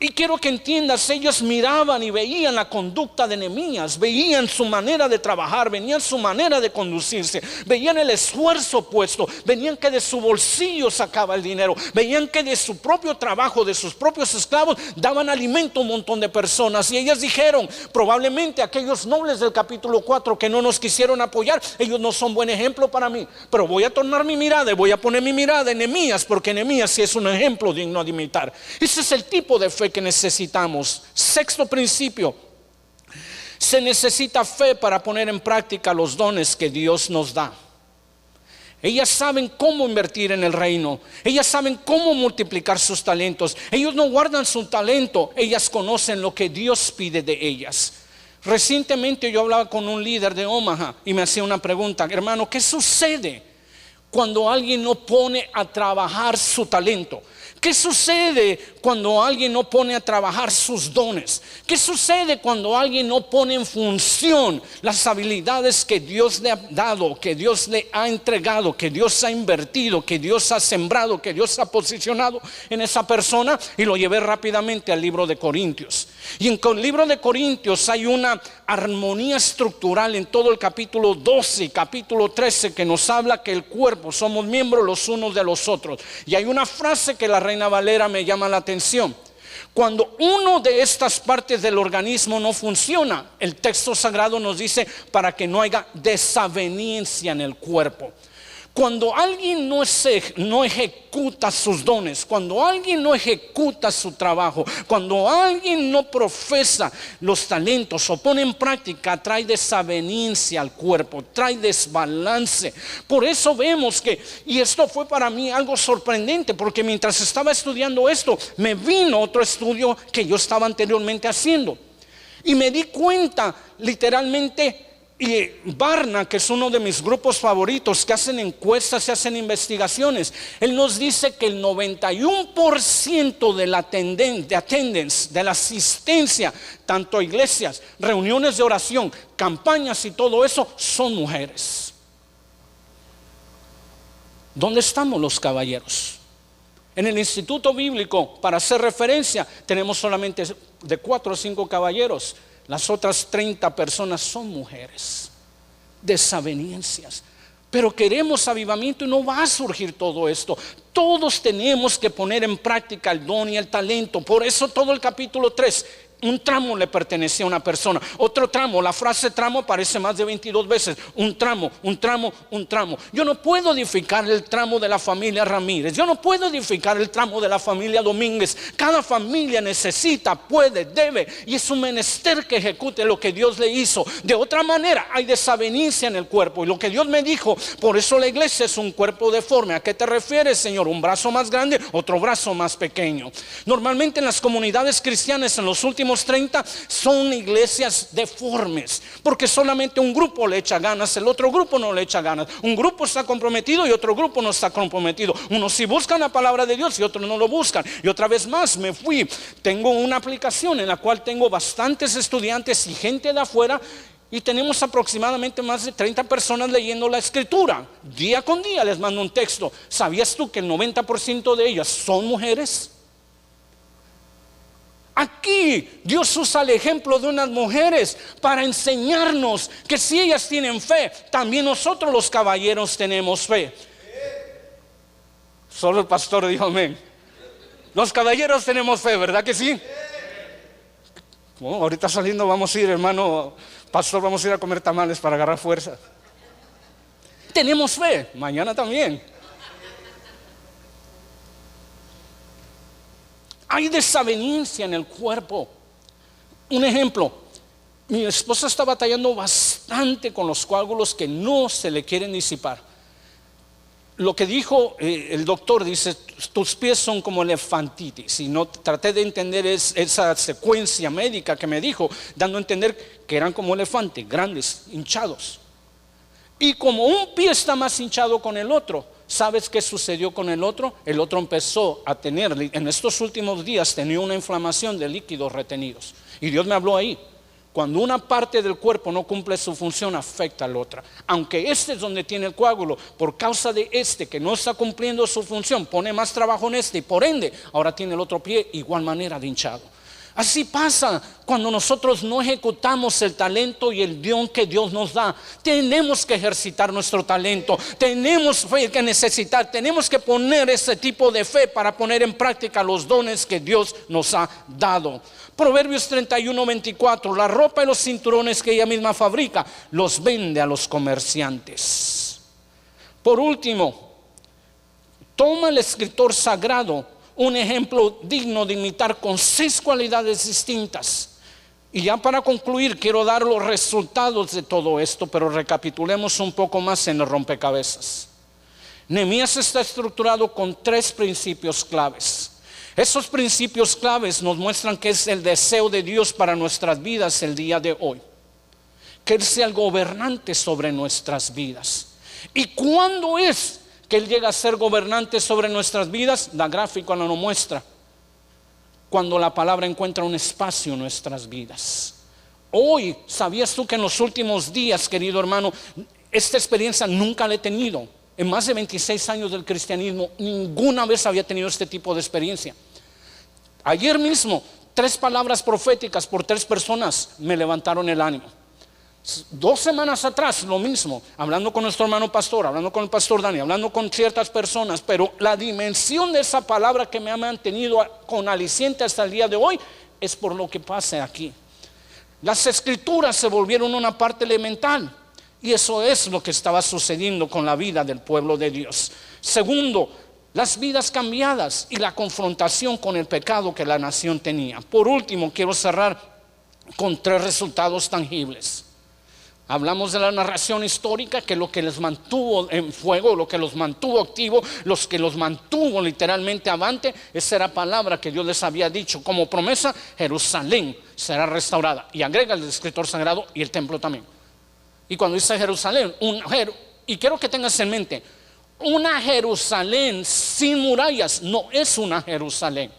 Y quiero que entiendas, ellos miraban y veían la conducta de Nehemías, veían su manera de trabajar, veían su manera de conducirse, veían el esfuerzo puesto, veían que de su bolsillo sacaba el dinero, veían que de su propio trabajo, de sus propios esclavos, daban alimento a un montón de personas. Y ellas dijeron, probablemente aquellos nobles del capítulo 4 que no nos quisieron apoyar, ellos no son buen ejemplo para mí, pero voy a tornar mi mirada y voy a poner mi mirada en Nehemías, porque Nehemías sí es un ejemplo digno de imitar. Ese es el tipo de fe que necesitamos. Sexto principio: se necesita fe para poner en práctica los dones que Dios nos da. Ellas saben cómo invertir en el reino, ellas saben cómo multiplicar sus talentos. Ellos no guardan su talento, ellas conocen lo que Dios pide de ellas. Recientemente yo hablaba con un líder de Omaha y me hacía una pregunta: hermano, ¿qué sucede cuando alguien no pone a trabajar su talento? ¿Qué sucede cuando alguien no pone a trabajar sus dones? ¿Qué sucede cuando alguien no pone en función las habilidades que Dios le ha dado, que Dios le ha entregado, que Dios ha invertido, que Dios ha sembrado, que Dios ha posicionado en esa persona? Y lo llevé rápidamente al libro de Corintios. Y en el libro de Corintios hay una armonía estructural en todo el capítulo 12 y capítulo 13 que nos habla que el cuerpo somos miembros los unos de los otros. Y hay una frase que la Reina Valera me llama la atención: cuando uno de estas partes del organismo no funciona, el texto sagrado nos dice para que no haya desaveniencia en el cuerpo. Cuando alguien no ejecuta sus dones, cuando alguien no ejecuta su trabajo, cuando alguien no profesa los talentos o pone en práctica, trae desaveniencia al cuerpo, trae desbalance. Por eso vemos que, y esto fue para mí algo sorprendente, porque mientras estaba estudiando esto, me vino otro estudio que yo estaba anteriormente haciendo y me di cuenta literalmente. Y Barna, que es uno de mis grupos favoritos, que hacen encuestas y hacen investigaciones, él nos dice que el 91% de la attendance, de la asistencia, tanto a iglesias, reuniones de oración, campañas y todo eso, son mujeres. ¿Dónde estamos los caballeros? En el Instituto Bíblico, para hacer referencia, tenemos solamente de 4 o 5 caballeros. Las otras 30 personas son mujeres. Desavenencias. Pero queremos avivamiento y no va a surgir todo esto. Todos tenemos que poner en práctica el don y el talento. Por eso todo el capítulo 3, un tramo le pertenecía a una persona. Otro tramo, la frase tramo aparece más de 22 veces. Un tramo, un tramo, un tramo. Yo no puedo edificar el tramo de la familia Ramírez. Yo no puedo edificar el tramo de la familia Domínguez. Cada familia necesita, puede, debe, y es un menester que ejecute lo que Dios le hizo. De otra manera hay desaveniencia en el cuerpo. Y lo que Dios me dijo, por eso la iglesia es un cuerpo deforme. ¿A qué te refieres, Señor? Un brazo más grande, otro brazo más pequeño. Normalmente en las comunidades cristianas en los últimos 30 son iglesias deformes, porque solamente un grupo le echa ganas, el otro grupo no le echa ganas. Un grupo está comprometido y otro grupo no está comprometido. Unos sí buscan la palabra de Dios y otros no lo buscan. Y otra vez más me fui. Tengo una aplicación en la cual tengo bastantes estudiantes y gente de afuera, y tenemos aproximadamente más de 30 personas leyendo la escritura. Día con día les mando un texto. ¿Sabías tú que el 90% de ellas son mujeres? Aquí Dios usa el ejemplo de unas mujeres para enseñarnos que si ellas tienen fe, también nosotros los caballeros tenemos fe. Solo el pastor dijo amén. Los caballeros tenemos fe, ¿verdad que sí? Bueno, ahorita saliendo vamos a ir, hermano pastor, vamos a ir a comer tamales para agarrar fuerza. Tenemos fe, mañana también. Hay desaveniencia en el cuerpo. Un ejemplo: mi esposa está batallando bastante con los coágulos que no se le quieren disipar. Lo que dijo el doctor, dice, tus pies son como elefantitis. Y no traté de entender esa secuencia médica que me dijo, dando a entender que eran como elefantes, grandes, hinchados. Y como un pie está más hinchado con el otro, ¿sabes qué sucedió con el otro? El otro empezó a tener, en estos últimos días tenía una inflamación de líquidos retenidos. Y Dios me habló ahí. Cuando una parte del cuerpo no cumple su función, afecta a la otra. Aunque este es donde tiene el coágulo, por causa de este que no está cumpliendo su función, pone más trabajo en este y por ende ahora tiene el otro pie igual manera de hinchado. Así pasa cuando nosotros no ejecutamos el talento y el don que Dios nos da. Tenemos que ejercitar nuestro talento, tenemos que necesitar, tenemos que poner ese tipo de fe para poner en práctica los dones que Dios nos ha dado. Proverbios 31:24, la ropa y los cinturones que ella misma fabrica, los vende a los comerciantes. Por último, toma el escritor sagrado un ejemplo digno de imitar con 6 cualidades distintas. Y ya para concluir, quiero dar los resultados de todo esto, pero recapitulemos un poco más en el rompecabezas. Nehemías está estructurado con 3 principios claves. Esos principios claves nos muestran que es el deseo de Dios para nuestras vidas el día de hoy. Que Él sea el gobernante sobre nuestras vidas. ¿Y cuándo es que Él llega a ser gobernante sobre nuestras vidas? La gráfica nos lo muestra. Cuando la palabra encuentra un espacio en nuestras vidas. Hoy, ¿sabías tú que en los últimos días, querido hermano, esta experiencia nunca la he tenido? En más de 26 años del cristianismo, ninguna vez había tenido este tipo de experiencia. Ayer mismo, 3 palabras proféticas por 3 personas me levantaron el ánimo. 2 semanas atrás lo mismo, hablando con nuestro hermano pastor, hablando con el pastor Dani, hablando con ciertas personas, pero la dimensión de esa palabra que me ha mantenido con aliciente hasta el día de hoy es por lo que pasa aquí. Las escrituras se volvieron una parte elemental y eso es lo que estaba sucediendo con la vida del pueblo de Dios. Segundo, las vidas cambiadas y la confrontación con el pecado que la nación tenía. Por último, quiero cerrar con 3 resultados tangibles. Hablamos de la narración histórica, que lo que les mantuvo en fuego, lo que los mantuvo activos, los que los mantuvo literalmente avante, esa era palabra que Dios les había dicho como promesa: Jerusalén será restaurada. Y agrega el escritor sagrado, y el templo también. Y cuando dice Jerusalén, y quiero que tengas en mente, una Jerusalén sin murallas no es una Jerusalén.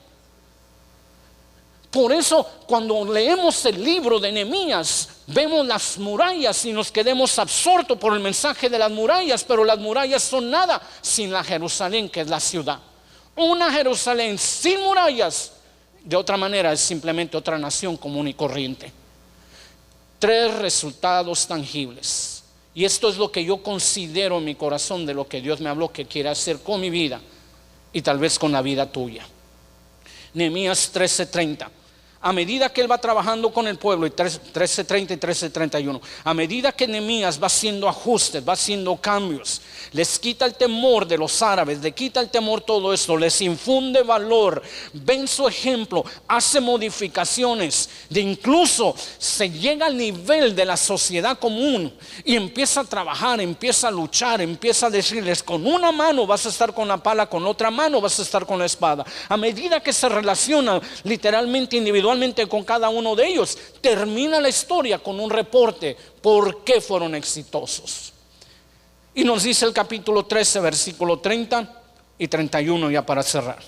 Por eso cuando leemos el libro de Nehemías vemos las murallas y nos quedemos absortos por el mensaje de las murallas, pero las murallas son nada sin la Jerusalén que es la ciudad. Una Jerusalén sin murallas, de otra manera, es simplemente otra nación común y corriente. 3 resultados tangibles, y esto es lo que yo considero en mi corazón de lo que Dios me habló que quiere hacer con mi vida y tal vez con la vida tuya. Nehemías 13:30. A medida que él va trabajando con el pueblo, y 13:30 y 13:31, a medida que Nehemías va haciendo ajustes, va haciendo cambios, les quita el temor de los árabes, le quita el temor todo esto, les infunde valor, ven su ejemplo, hace modificaciones, de incluso se llega al nivel de la sociedad común y empieza a trabajar, empieza a luchar, empieza a decirles: con una mano vas a estar con la pala, con otra mano vas a estar con la espada. A medida que se relaciona literalmente, individualmente con cada uno de ellos, termina la historia con un reporte por qué fueron exitosos. Y nos dice el capítulo 13, versículo 30 y 31, ya para cerrar: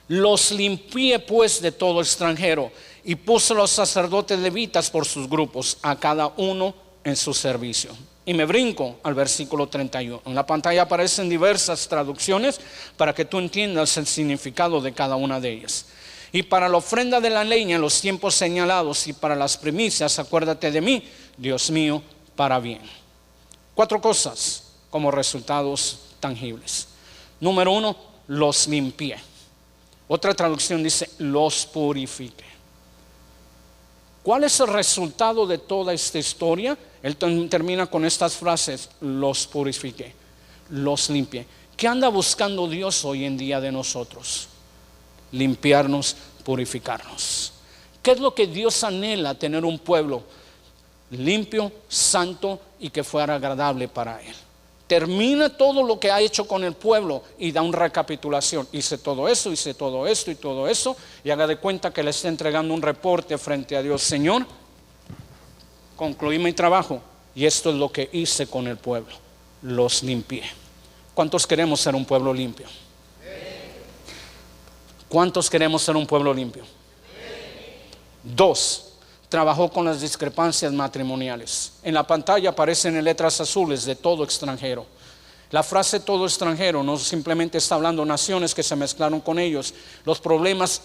los limpié pues de todo extranjero y puse a los sacerdotes levitas por sus grupos, a cada uno en su servicio. Y me brinco al versículo 31. En la pantalla aparecen diversas traducciones para que tú entiendas el significado de cada una de ellas. Y para la ofrenda de la leña en los tiempos señalados, y para las primicias, acuérdate de mí, Dios mío, para bien. 4 cosas como resultados tangibles. Número 1, los limpié. Otra traducción dice: los purifiqué. ¿Cuál es el resultado de toda esta historia? Él termina con estas frases: los purifiqué, los limpié. ¿Qué anda buscando Dios hoy en día de nosotros? Limpiarnos, purificarnos. ¿Qué es lo que Dios anhela? Tener un pueblo limpio, santo y que fuera agradable para Él. Termina todo lo que ha hecho con el pueblo y da una recapitulación: hice todo eso, hice todo esto y todo eso, y haga de cuenta que le está entregando un reporte frente a Dios: Señor, concluí mi trabajo y esto es lo que hice con el pueblo, los limpié. ¿Cuántos queremos ser un pueblo limpio? ¿Cuántos queremos ser un pueblo limpio? 2, Trabajó con las discrepancias matrimoniales. En la pantalla aparecen en letras azules de todo extranjero. La frase todo extranjero no simplemente está hablando de naciones que se mezclaron con ellos, los problemas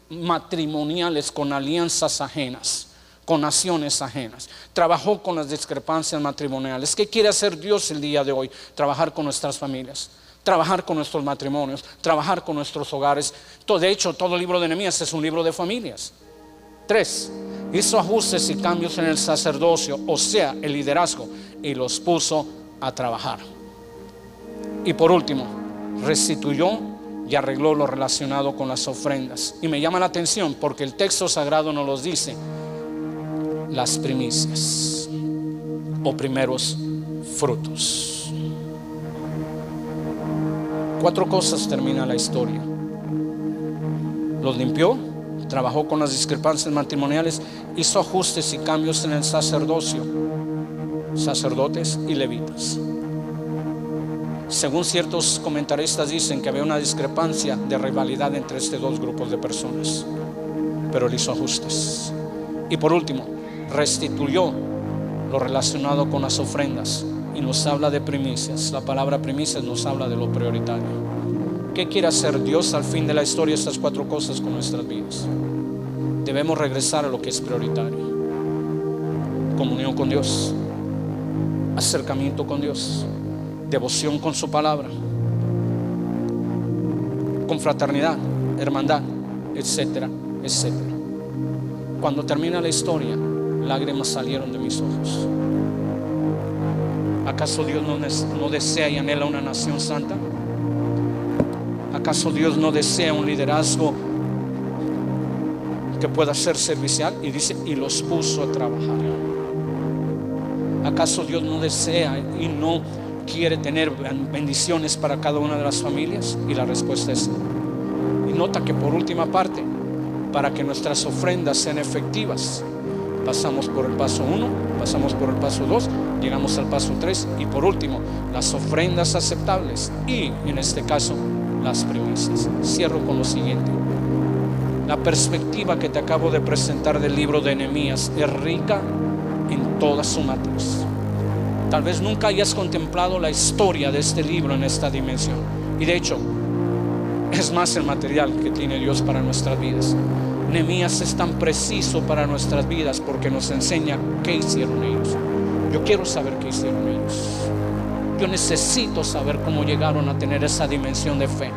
matrimoniales con alianzas ajenas, con naciones ajenas. Trabajó con las discrepancias matrimoniales. ¿Qué quiere hacer Dios el día de hoy? Trabajar con nuestras familias, trabajar con nuestros matrimonios, trabajar con nuestros hogares. De hecho, todo el libro de Nehemías es un libro de familias. 3. Hizo ajustes y cambios en el sacerdocio, o sea, el liderazgo, y los puso a trabajar. Y por último, restituyó y arregló lo relacionado con las ofrendas. Y me llama la atención porque el texto sagrado nos los dice: las primicias o primeros frutos. 4 cosas termina la historia. Los limpió, trabajó con las discrepancias matrimoniales, hizo ajustes y cambios en el sacerdocio, sacerdotes y levitas. Según ciertos comentaristas dicen que había una discrepancia de rivalidad entre estos dos grupos de personas, pero él hizo ajustes. Y por último, restituyó lo relacionado con las ofrendas y nos habla de primicias. La palabra primicias nos habla de lo prioritario. ¿Qué quiere hacer Dios al fin de la historia? Estas 4 cosas con nuestras vidas. Debemos regresar a lo que es prioritario: comunión con Dios, acercamiento con Dios, devoción con su palabra, confraternidad, hermandad, etcétera, etcétera. Cuando termina la historia, lágrimas salieron de mis ojos. ¿Acaso Dios no desea y anhela una nación santa? ¿Acaso Dios no desea un liderazgo que pueda ser servicial? Y dice, y los puso a trabajar. ¿Acaso Dios no desea y no quiere tener bendiciones para cada una de las familias? Y la respuesta es no. Y nota que por última parte, para que nuestras ofrendas sean efectivas, pasamos por el paso 1, pasamos por el paso 2, llegamos al paso 3 y por último las ofrendas aceptables y en este caso las primicias. Cierro con lo siguiente: la perspectiva que te acabo de presentar del libro de Nehemías es rica en toda su matriz. Tal vez nunca hayas contemplado la historia de este libro en esta dimensión, y de hecho es más el material que tiene Dios para nuestras vidas. Nehemías es tan preciso para nuestras vidas porque nos enseña qué hicieron ellos. Yo quiero saber qué hicieron ellos. Yo necesito saber cómo llegaron a tener esa dimensión de fe.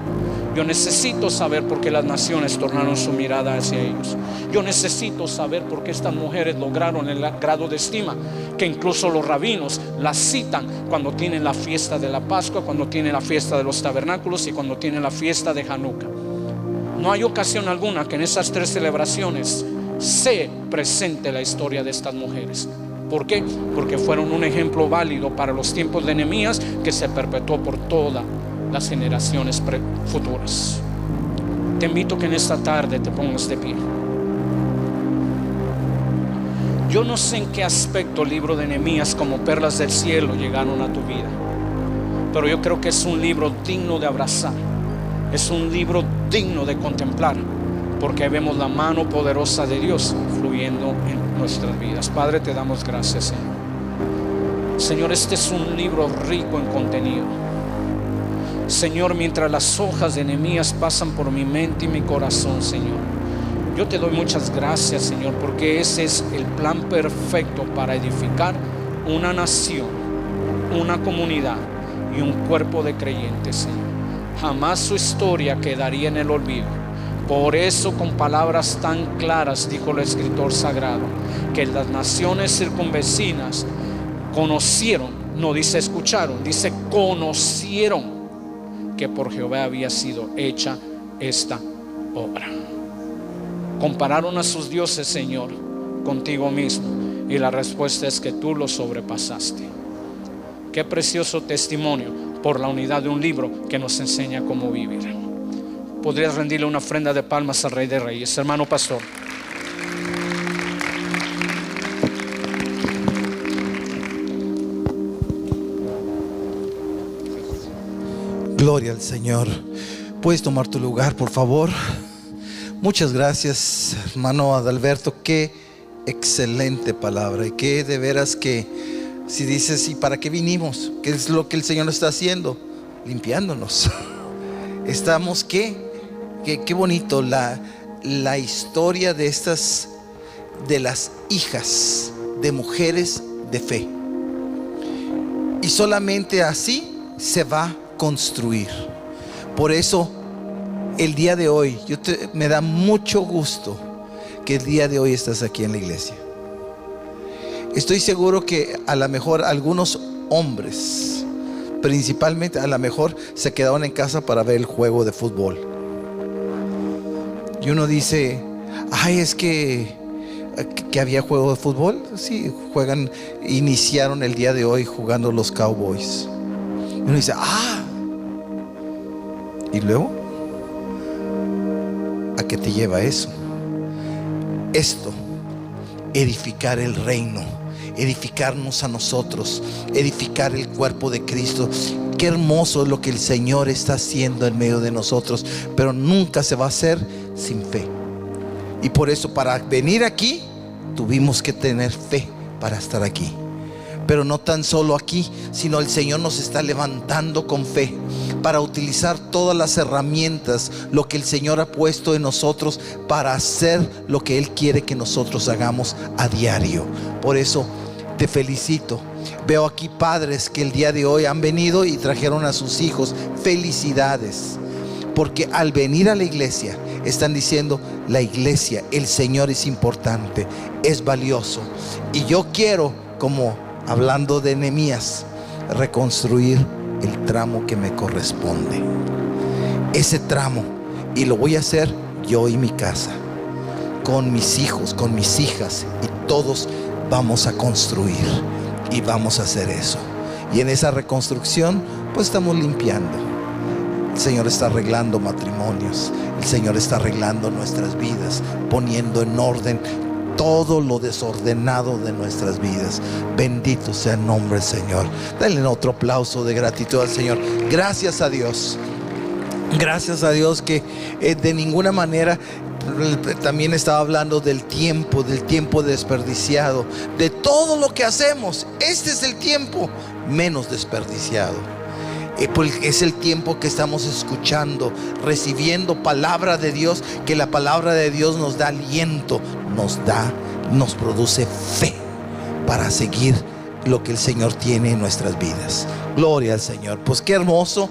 Yo necesito saber por qué las naciones tornaron su mirada hacia ellos. Yo necesito saber por qué estas mujeres lograron el grado de estima que incluso los rabinos las citan cuando tienen la fiesta de la Pascua, cuando tienen la fiesta de los tabernáculos y cuando tienen la fiesta de Hanukkah. No hay ocasión alguna que en esas 3 celebraciones se presente la historia de estas mujeres. ¿Por qué? Porque fueron un ejemplo válido para los tiempos de Nehemías, que se perpetuó por todas las generaciones futuras. Te invito que en esta tarde te pongas de pie. Yo no sé en qué aspecto el libro de Nehemías, como perlas del cielo, llegaron a tu vida, pero yo creo que es un libro digno de abrazar. Es un libro digno de contemplar, porque vemos la mano poderosa de Dios fluyendo en nuestras vidas. Padre, te damos gracias, Señor. Señor, este es un libro rico en contenido. Señor, mientras las hojas de Nehemías pasan por mi mente y mi corazón, Señor, yo te doy muchas gracias, Señor, porque ese es el plan perfecto para edificar una nación, una comunidad y un cuerpo de creyentes, Señor. Jamás su historia quedaría en el olvido. Por eso, con palabras tan claras, dijo el escritor sagrado, que las naciones circunvecinas conocieron, no dice escucharon, dice conocieron que por Jehová había sido hecha esta obra. Compararon a sus dioses, Señor, contigo mismo, y la respuesta es que tú lo sobrepasaste. Qué precioso testimonio por la unidad de un libro que nos enseña cómo vivir. Podrías rendirle una ofrenda de palmas al Rey de Reyes, hermano pastor. Gloria al Señor. Puedes tomar tu lugar, por favor. Muchas gracias, hermano Adalberto. Qué excelente palabra. Y que de veras que si dices, ¿y para qué vinimos? ¿Qué es lo que el Señor está haciendo? Limpiándonos. Estamos, qué bonito la historia de estas, de las hijas de mujeres de fe. Y solamente así se va a construir. Por eso el día de hoy, me da mucho gusto que el día de hoy estás aquí en la iglesia. Estoy seguro que a lo mejor algunos hombres, principalmente, a lo mejor se quedaron en casa para ver el juego de fútbol. Y uno dice, ay, es que había juego de fútbol. Sí, iniciaron el día de hoy jugando los Cowboys. Y uno dice, ¿y luego? ¿A qué te lleva eso? Esto, edificar el reino, edificarnos a nosotros, edificar el cuerpo de Cristo. Qué hermoso es lo que el Señor está haciendo en medio de nosotros, pero nunca se va a hacer sin fe. Y por eso, para venir aquí, tuvimos que tener fe para estar aquí. Pero no tan solo aquí, sino el Señor nos está levantando con fe para utilizar todas las herramientas, lo que el Señor ha puesto en nosotros para hacer lo que Él quiere que nosotros hagamos a diario. Por eso te felicito. Veo aquí padres que el día de hoy han venido y trajeron a sus hijos. Felicidades, porque al venir a la iglesia están diciendo, la iglesia, el Señor es importante, es valioso. Y yo quiero, como hablando de Nehemías, reconstruir el tramo que me corresponde. Ese tramo. Y lo voy a hacer yo y mi casa, con mis hijos, con mis hijas, y todos vamos a construir y vamos a hacer eso. Y en esa reconstrucción pues estamos limpiando. El Señor está arreglando matrimonios, el Señor está arreglando nuestras vidas, poniendo en orden todo lo desordenado de nuestras vidas. Bendito sea el nombre del Señor. Denle otro aplauso de gratitud al Señor. Gracias a Dios. Gracias a Dios que de ninguna manera. También estaba hablando del tiempo desperdiciado, de todo lo que hacemos. Este es el tiempo menos desperdiciado. Porque es el tiempo que estamos escuchando, recibiendo palabra de Dios, que la palabra de Dios nos da aliento, nos produce fe para seguir lo que el Señor tiene en nuestras vidas. Gloria al Señor. Pues qué hermoso.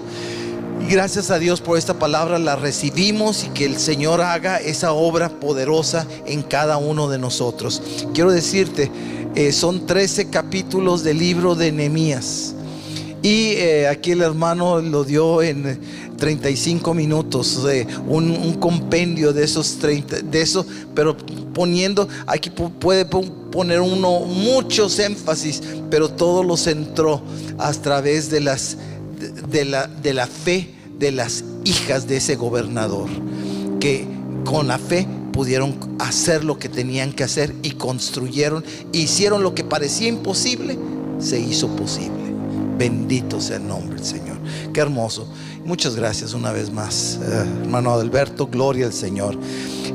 Y gracias a Dios por esta palabra, la recibimos, y que el Señor haga esa obra poderosa en cada uno de nosotros. Quiero decirte, son 13 capítulos del libro de Nehemías. Y aquí el hermano lo dio en 35 minutos, un compendio de esos 30, de eso, pero poniendo, aquí puede poner uno muchos énfasis, pero todo lo centró a través de la fe de las hijas de ese gobernador, que con la fe pudieron hacer lo que tenían que hacer, y construyeron, hicieron lo que parecía imposible, se hizo posible. Bendito sea el nombre del Señor. Qué hermoso. Muchas gracias una vez más, hermano Adalberto. Gloria al Señor.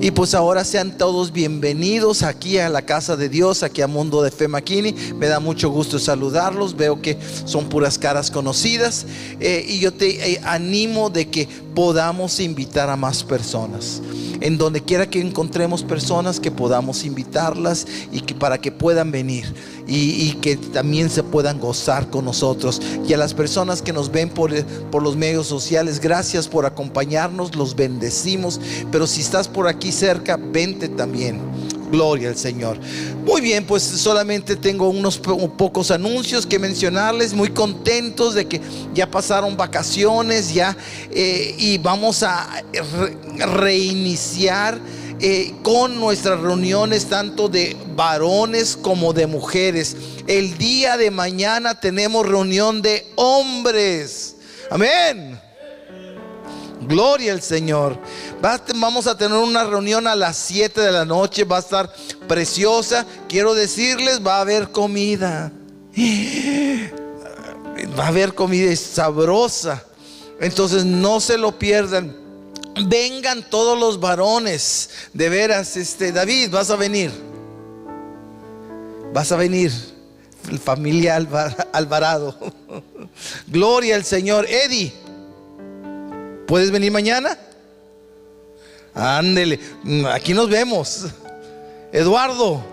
Y pues ahora sean todos bienvenidos aquí a la casa de Dios, aquí a Mundo de Fe McKinney. Me da mucho gusto saludarlos. Veo que son puras caras conocidas, y yo te animo de que podamos invitar a más personas. En donde quiera que encontremos personas, que podamos invitarlas, y que para que puedan venir y que también se puedan gozar con nosotros. Y a las personas que nos ven por los medios sociales, gracias por acompañarnos, los bendecimos. Pero si estás por aquí cerca, vente también. Gloria al Señor. Muy bien, pues solamente tengo unos pocos anuncios que mencionarles. Muy contentos de que ya pasaron vacaciones ya, y vamos a reiniciar con nuestras reuniones, tanto de varones como de mujeres. El día de mañana tenemos reunión de hombres. Amén. Gloria al Señor. Vamos a tener una reunión a las 7 de la noche. Va a estar preciosa. Quiero decirles, va a haber comida. Va a haber comida sabrosa. Entonces no se lo pierdan. Vengan todos los varones. De veras, David, vas a venir. Vas a venir, familia Alvarado. Gloria al Señor. Eddie, ¿puedes venir mañana? Ándele, aquí nos vemos. Eduardo,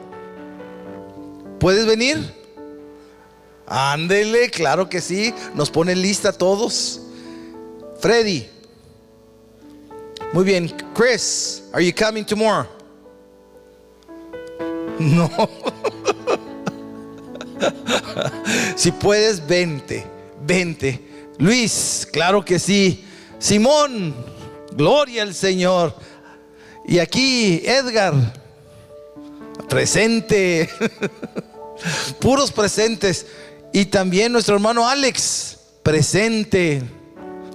¿puedes venir? Ándele, claro que sí. Nos pone lista a todos. Freddy, muy bien. Chris, are you coming tomorrow? No. Si puedes, vente. Luis, claro que sí. Simón, gloria al Señor. Y aquí Edgar, presente. Puros presentes. Y también nuestro hermano Alex, presente.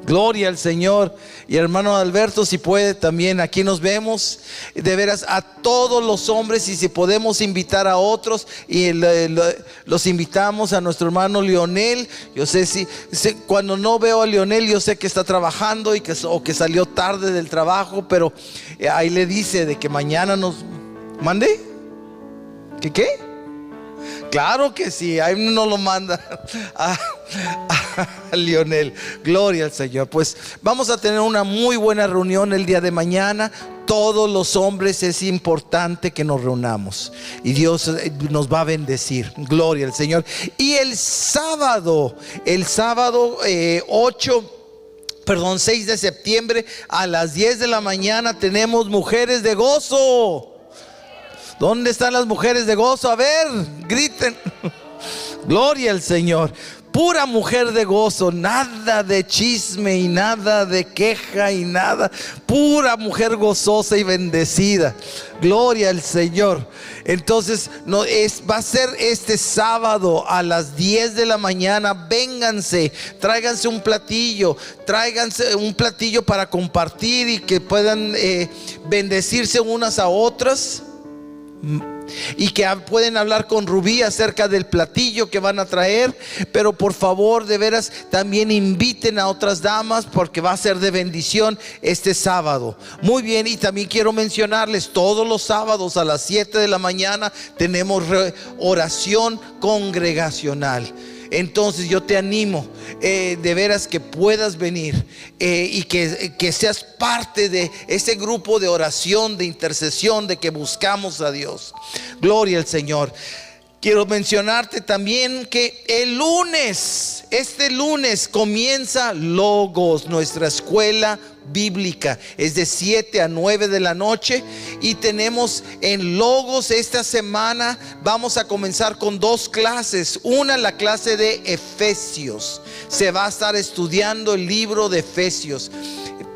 Gloria al Señor. Y hermano Alberto, si puede también, aquí nos vemos. De veras, a todos los hombres, y si podemos invitar a otros, y los invitamos a nuestro hermano Leonel. Yo sé cuando no veo a Leonel, yo sé que está trabajando o que salió tarde del trabajo, pero ahí le dice de que mañana nos mande. ¿Qué? Claro que sí, ahí no lo manda a Lionel. Gloria al Señor. Pues vamos a tener una muy buena reunión el día de mañana. Todos los hombres, es importante que nos reunamos y Dios nos va a bendecir. Gloria al Señor. Y el sábado 6 de septiembre a las 10 de la mañana tenemos Mujeres de Gozo. ¿Dónde están las mujeres de gozo? A ver, griten. Gloria al Señor. Pura mujer de gozo, nada de chisme y nada de queja y nada. Pura mujer gozosa y bendecida. Gloria al Señor. Entonces va a ser este sábado a las 10 de la mañana. Vénganse, tráiganse un platillo para compartir y que puedan bendecirse unas a otras. Y que pueden hablar con Rubí acerca del platillo que van a traer. Pero por favor, de veras, también inviten a otras damas, porque va a ser de bendición este sábado. Muy bien, y también quiero mencionarles, todos los sábados a las 7 de la mañana tenemos oración congregacional. Entonces yo te animo de veras que puedas venir y que seas parte de ese grupo de oración, de intercesión, de que buscamos a Dios. Gloria al Señor. Quiero mencionarte también que este lunes comienza Logos, nuestra escuela bíblica. Es de 7 a 9 de la noche. Y tenemos en Logos esta semana, vamos a comenzar con 2 clases. Una, la clase de Efesios. Se va a estar estudiando el libro de Efesios.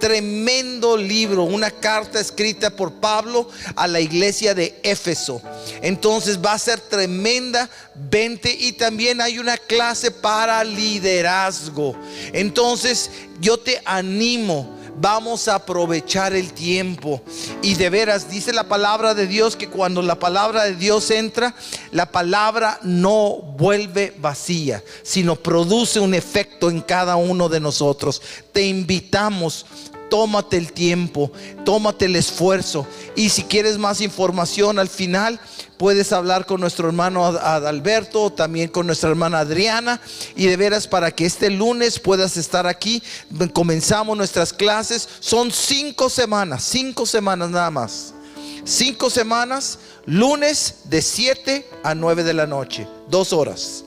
Tremendo libro, una carta escrita por Pablo a la iglesia de Éfeso. Entonces va a ser tremenda. Vente. Y también hay una clase para liderazgo. Entonces yo te animo. Vamos a aprovechar el tiempo. Y de veras dice la palabra de Dios que cuando la palabra de Dios entra, la palabra no vuelve vacía, sino produce un efecto en cada uno de nosotros. Te invitamos. Tómate el tiempo, tómate el esfuerzo. Y si quieres más información al final, puedes hablar con nuestro hermano Adalberto, o también con nuestra hermana Adriana. Y de veras, para que este lunes puedas estar aquí. Comenzamos nuestras clases. Son 5 semanas nada más. 5 semanas, lunes de 7 a 9 de la noche, 2 horas.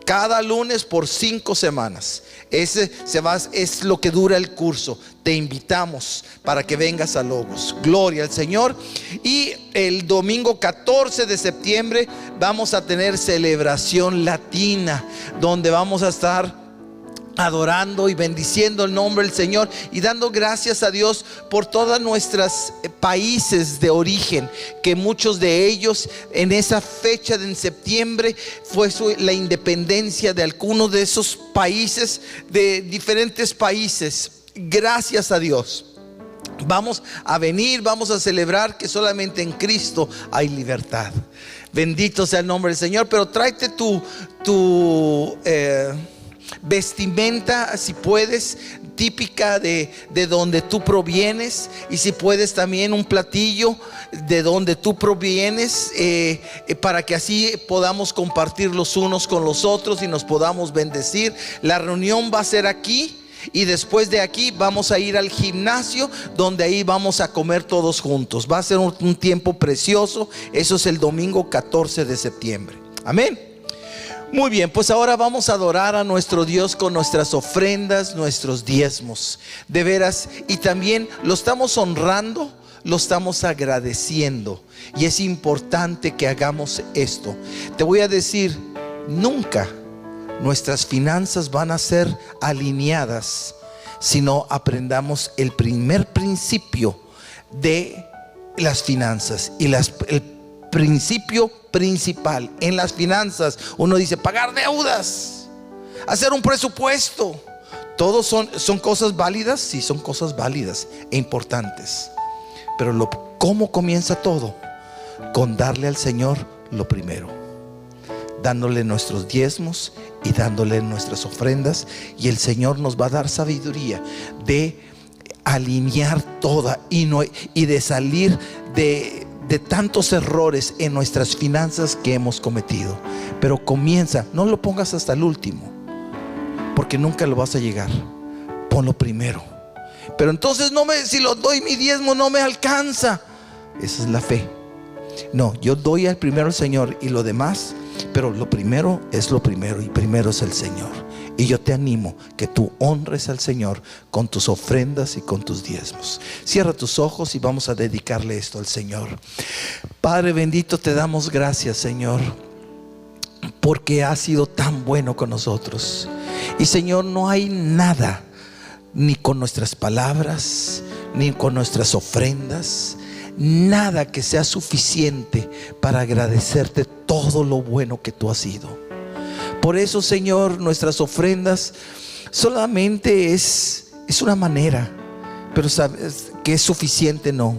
Cada lunes por 5 semanas. Es lo que dura el curso. Te invitamos para que vengas a Logos. Gloria al Señor. Y el domingo 14 de septiembre vamos a tener celebración latina, donde vamos a estar adorando y bendiciendo el nombre del Señor y dando gracias a Dios por todos nuestros países de origen, que muchos de ellos en esa fecha de en septiembre fue la independencia de algunos de esos países, de diferentes países. Gracias a Dios. Vamos a venir, vamos a celebrar que solamente en Cristo hay libertad. Bendito sea el nombre del Señor. Pero tráete tu vestimenta, si puedes. típica de donde tú provienes, y si puedes también un platillo de donde tú provienes, para que así podamos compartir los unos con los otros y nos podamos bendecir. La reunión va a ser aquí. Y después de aquí vamos a ir al gimnasio, donde ahí vamos a comer todos juntos. Va a ser un tiempo precioso. Eso es el domingo 14 de septiembre. Amén. Muy bien, pues ahora vamos a adorar a nuestro Dios con nuestras ofrendas, nuestros diezmos. De veras, y también lo estamos honrando, lo estamos agradeciendo. Y es importante que hagamos esto. Te voy a decir, nunca nuestras finanzas van a ser alineadas si no aprendamos el primer principio de las finanzas. Y el principio principal en las finanzas, uno dice pagar deudas, hacer un presupuesto. Todos son cosas válidas. Sí, son cosas válidas e importantes. Pero ¿cómo comienza todo? Con darle al Señor lo primero, dándole nuestros diezmos y dándole nuestras ofrendas. Y el Señor nos va a dar sabiduría de alinear toda y de salir de tantos errores en nuestras finanzas que hemos cometido. Pero comienza, no lo pongas hasta el último, porque nunca lo vas a llegar. Ponlo primero. Pero entonces si lo doy mi diezmo no me alcanza. Esa es la fe. No, yo doy al primero al Señor y lo demás, pero lo primero es lo primero, y primero es el Señor. Y yo te animo que tú honres al Señor con tus ofrendas y con tus diezmos. Cierra tus ojos y vamos a dedicarle esto al Señor. Padre bendito, te damos gracias, Señor, porque has sido tan bueno con nosotros. Y Señor, no hay nada, ni con nuestras palabras, ni con nuestras ofrendas, nada que sea suficiente para agradecerte todo lo bueno que tú has sido. Por eso, Señor, nuestras ofrendas solamente es una manera, pero sabes que es suficiente, no,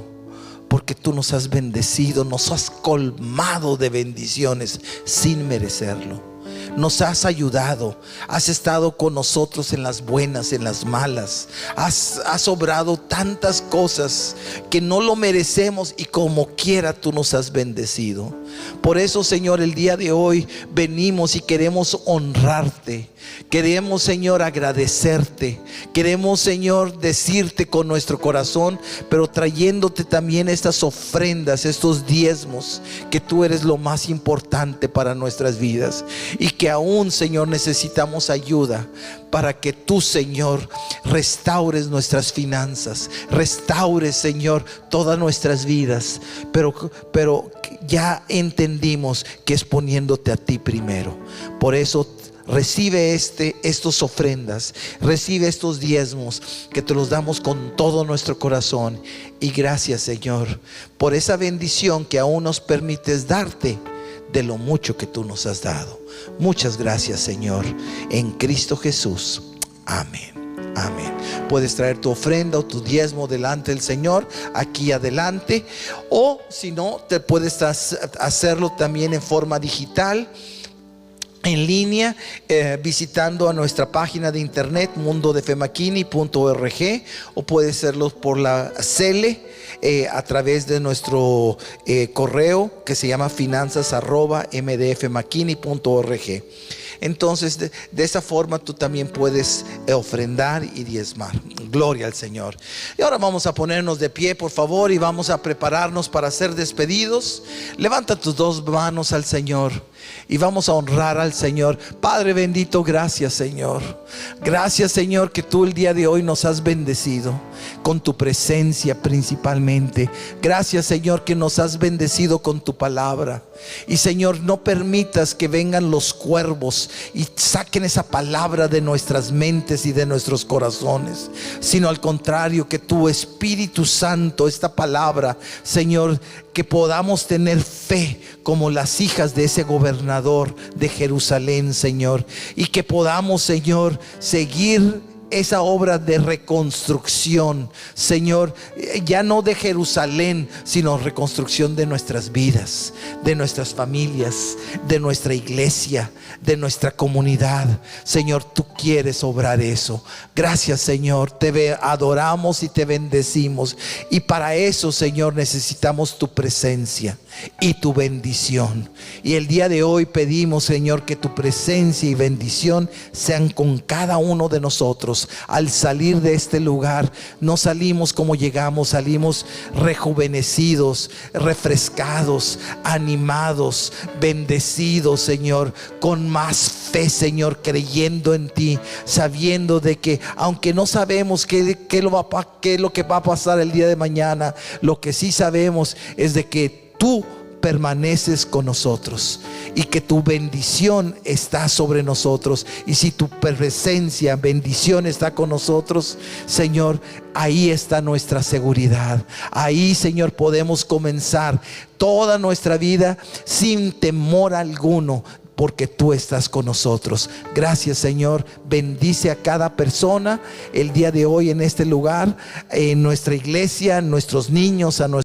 porque tú nos has bendecido, nos has colmado de bendiciones sin merecerlo. Nos has ayudado, has estado con nosotros en las buenas, en las malas. Has obrado tantas cosas que no lo merecemos, y como quiera tú nos has bendecido. Por eso, Señor, el día de hoy venimos y queremos honrarte. Queremos, Señor, agradecerte. Queremos, Señor, decirte con nuestro corazón, pero trayéndote también estas ofrendas, estos diezmos, que tú eres lo más importante para nuestras vidas, y que aún, Señor, necesitamos ayuda para que tú, Señor, restaures nuestras finanzas, restaures, Señor, todas nuestras vidas. Pero ya entendimos que es poniéndote a ti primero. Por eso recibe estas ofrendas, recibe estos diezmos, que te los damos con todo nuestro corazón. Y gracias, Señor, por esa bendición que aún nos permites darte de lo mucho que tú nos has dado. Muchas gracias, Señor, en Cristo Jesús. Amén. Amén. Puedes traer tu ofrenda o tu diezmo delante del Señor aquí adelante, o si no, te puedes hacerlo también en forma digital, en línea, visitando a nuestra página de internet mundodefemakini.org, o puede hacerlo por la Cele, a través de nuestro correo que se llama finanzas@mdfmakini.org. Entonces de esa forma tú también puedes ofrendar y diezmar. Gloria al Señor. Y ahora vamos a ponernos de pie, por favor, y vamos a prepararnos para ser despedidos. Levanta tus dos manos al Señor y vamos a honrar al Señor. Padre bendito, gracias, Señor. Gracias, Señor, que tú el día de hoy nos has bendecido con tu presencia principalmente. Gracias, Señor, que nos has bendecido con tu palabra. Y, Señor, no permitas que vengan los cuervos y saquen esa palabra de nuestras mentes y de nuestros corazones, sino al contrario, que tu Espíritu Santo, esta palabra, Señor, que podamos tener fe como las hijas de ese gobernador de Jerusalén, Señor, y que podamos, Señor, seguir esa obra de reconstrucción, Señor, ya no de Jerusalén, sino reconstrucción de nuestras vidas, de nuestras familias, de nuestra iglesia, de nuestra comunidad. Señor, tú quieres obrar eso. Gracias, Señor, te adoramos y te bendecimos, y para eso, Señor, necesitamos tu presencia y tu bendición. Y el día de hoy pedimos, Señor, que tu presencia y bendición sean con cada uno de nosotros. Al salir de este lugar, no salimos como llegamos, salimos rejuvenecidos, refrescados, animados, bendecidos, Señor, con más fe, Señor, creyendo en ti, sabiendo de que aunque no sabemos qué es lo que va a pasar el día de mañana, lo que sí sabemos es de que tú permaneces con nosotros y que tu bendición está sobre nosotros. Y si tu presencia, bendición está con nosotros, Señor, ahí está nuestra seguridad. Ahí, Señor, podemos comenzar toda nuestra vida sin temor alguno, porque tú estás con nosotros. Gracias, Señor. Bendice a cada persona el día de hoy en este lugar, en nuestra iglesia, a nuestros niños, a nuestros